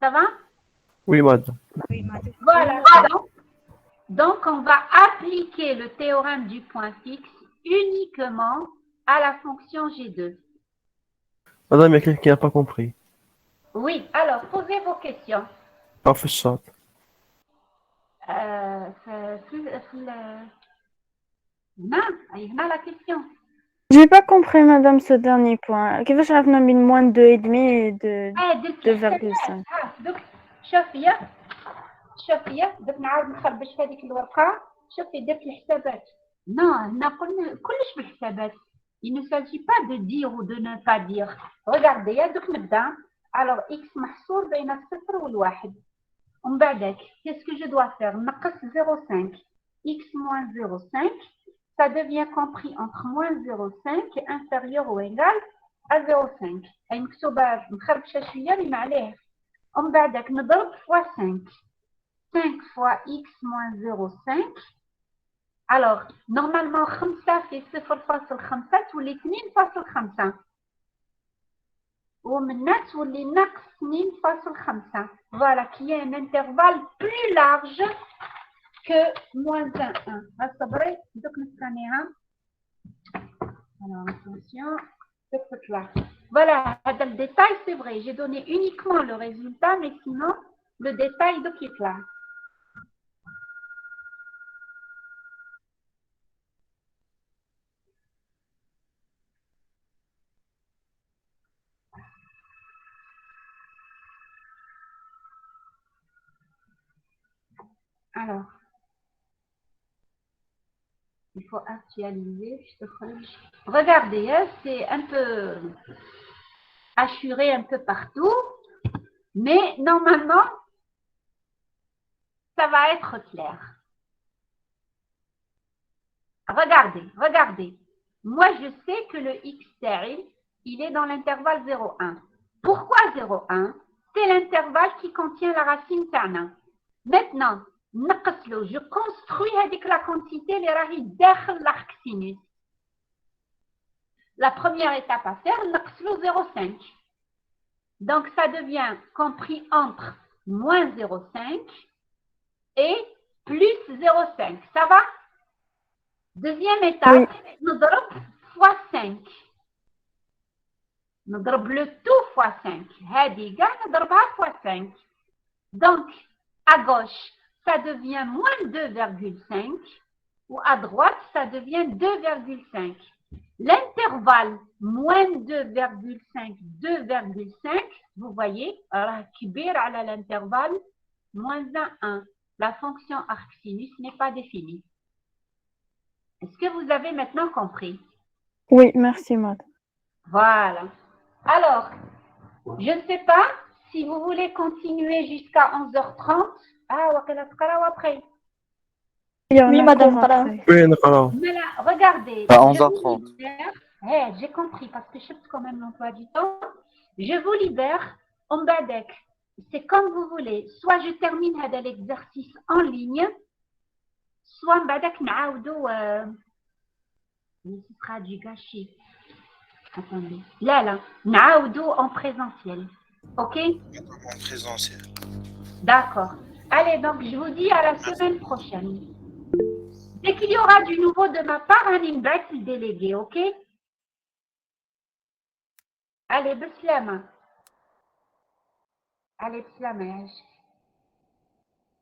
Ça va? Oui, madame. Voilà. Donc, on va appliquer le théorème du point fixe uniquement à la fonction G2. Madame, il y a quelqu'un qui n'a pas compris. Oui, alors, posez vos questions. في الشاط. هنا la question. J'ai pas compris, madame, ce dernier point. كيفاش عرفنا من moins 2,5 et de 2,5 شوفي درت نعاود نخربش هذيك الورقه. شوفي درت الحسابات. هنا قلنا كلش بالحسابات. Il ne s'agit pas de dire ou de ne pas dire. Regardez, دوك نبدا. Alors x محصور بين الصفر والواحد. On va dire, qu'est-ce que je dois faire? 0,5. X moins 0,5, ça devient compris entre moins 0,5 et inférieur ou égal à 0,5. On va dire, fois 5. 5 fois x moins 0,5. Alors, normalement, 5 fait 0,5 ou les 2 فاصل 5. ومن الناس واللي ناقص 2,5. Voilà, qui est un intervalle plus large que moins 1. الصبري دوك نسكانيها. Alors, attention. Voilà, le détail, c'est vrai. J'ai donné uniquement le résultat, mais sinon, le détail de qui est là. Alors, il faut actualiser. Regardez, hein, c'est un peu assuré un peu partout, mais normalement, ça va être clair. Regardez. Moi, je sais que le x terrible, il est dans l'intervalle 0,1. Pourquoi 0,1? C'est l'intervalle qui contient la racine tana. Maintenant, je construis avec la quantité les rahi derrière l'arc sinus. La première étape à faire, 0,5. Donc, ça devient compris entre moins 0,5 et plus 0,5. Ça va? Deuxième étape, nous drop fois 5. Nous drop le tout fois 5. Hadiga, nous drop fois 5. Donc, à gauche, ça devient moins 2,5 ou à droite, ça devient 2,5. L'intervalle moins 2,5, 2,5, vous voyez, à l'intervalle moins 1. La fonction arc sinus n'est pas définie. Est-ce que vous avez maintenant compris? Oui, merci, madame. Voilà. Alors, je ne sais pas si vous voulez continuer jusqu'à 11h30. Ah, ou après. Oui, madame. Regardez. À 11h30. J'ai compris, parce que je sais quand même l'emploi du temps. Je vous libère. On badek. C'est comme vous voulez. Soit je termine l'exercice en ligne, soit on badek naoudou. Ce sera du gâchis. Attendez. Là. Naoudou en présentiel. OK? En présentiel. D'accord. Allez, donc je vous dis à la semaine prochaine. Dès qu'il y aura du nouveau de ma part, un invite le délégué, OK? Allez, bislama. Allez, bislama.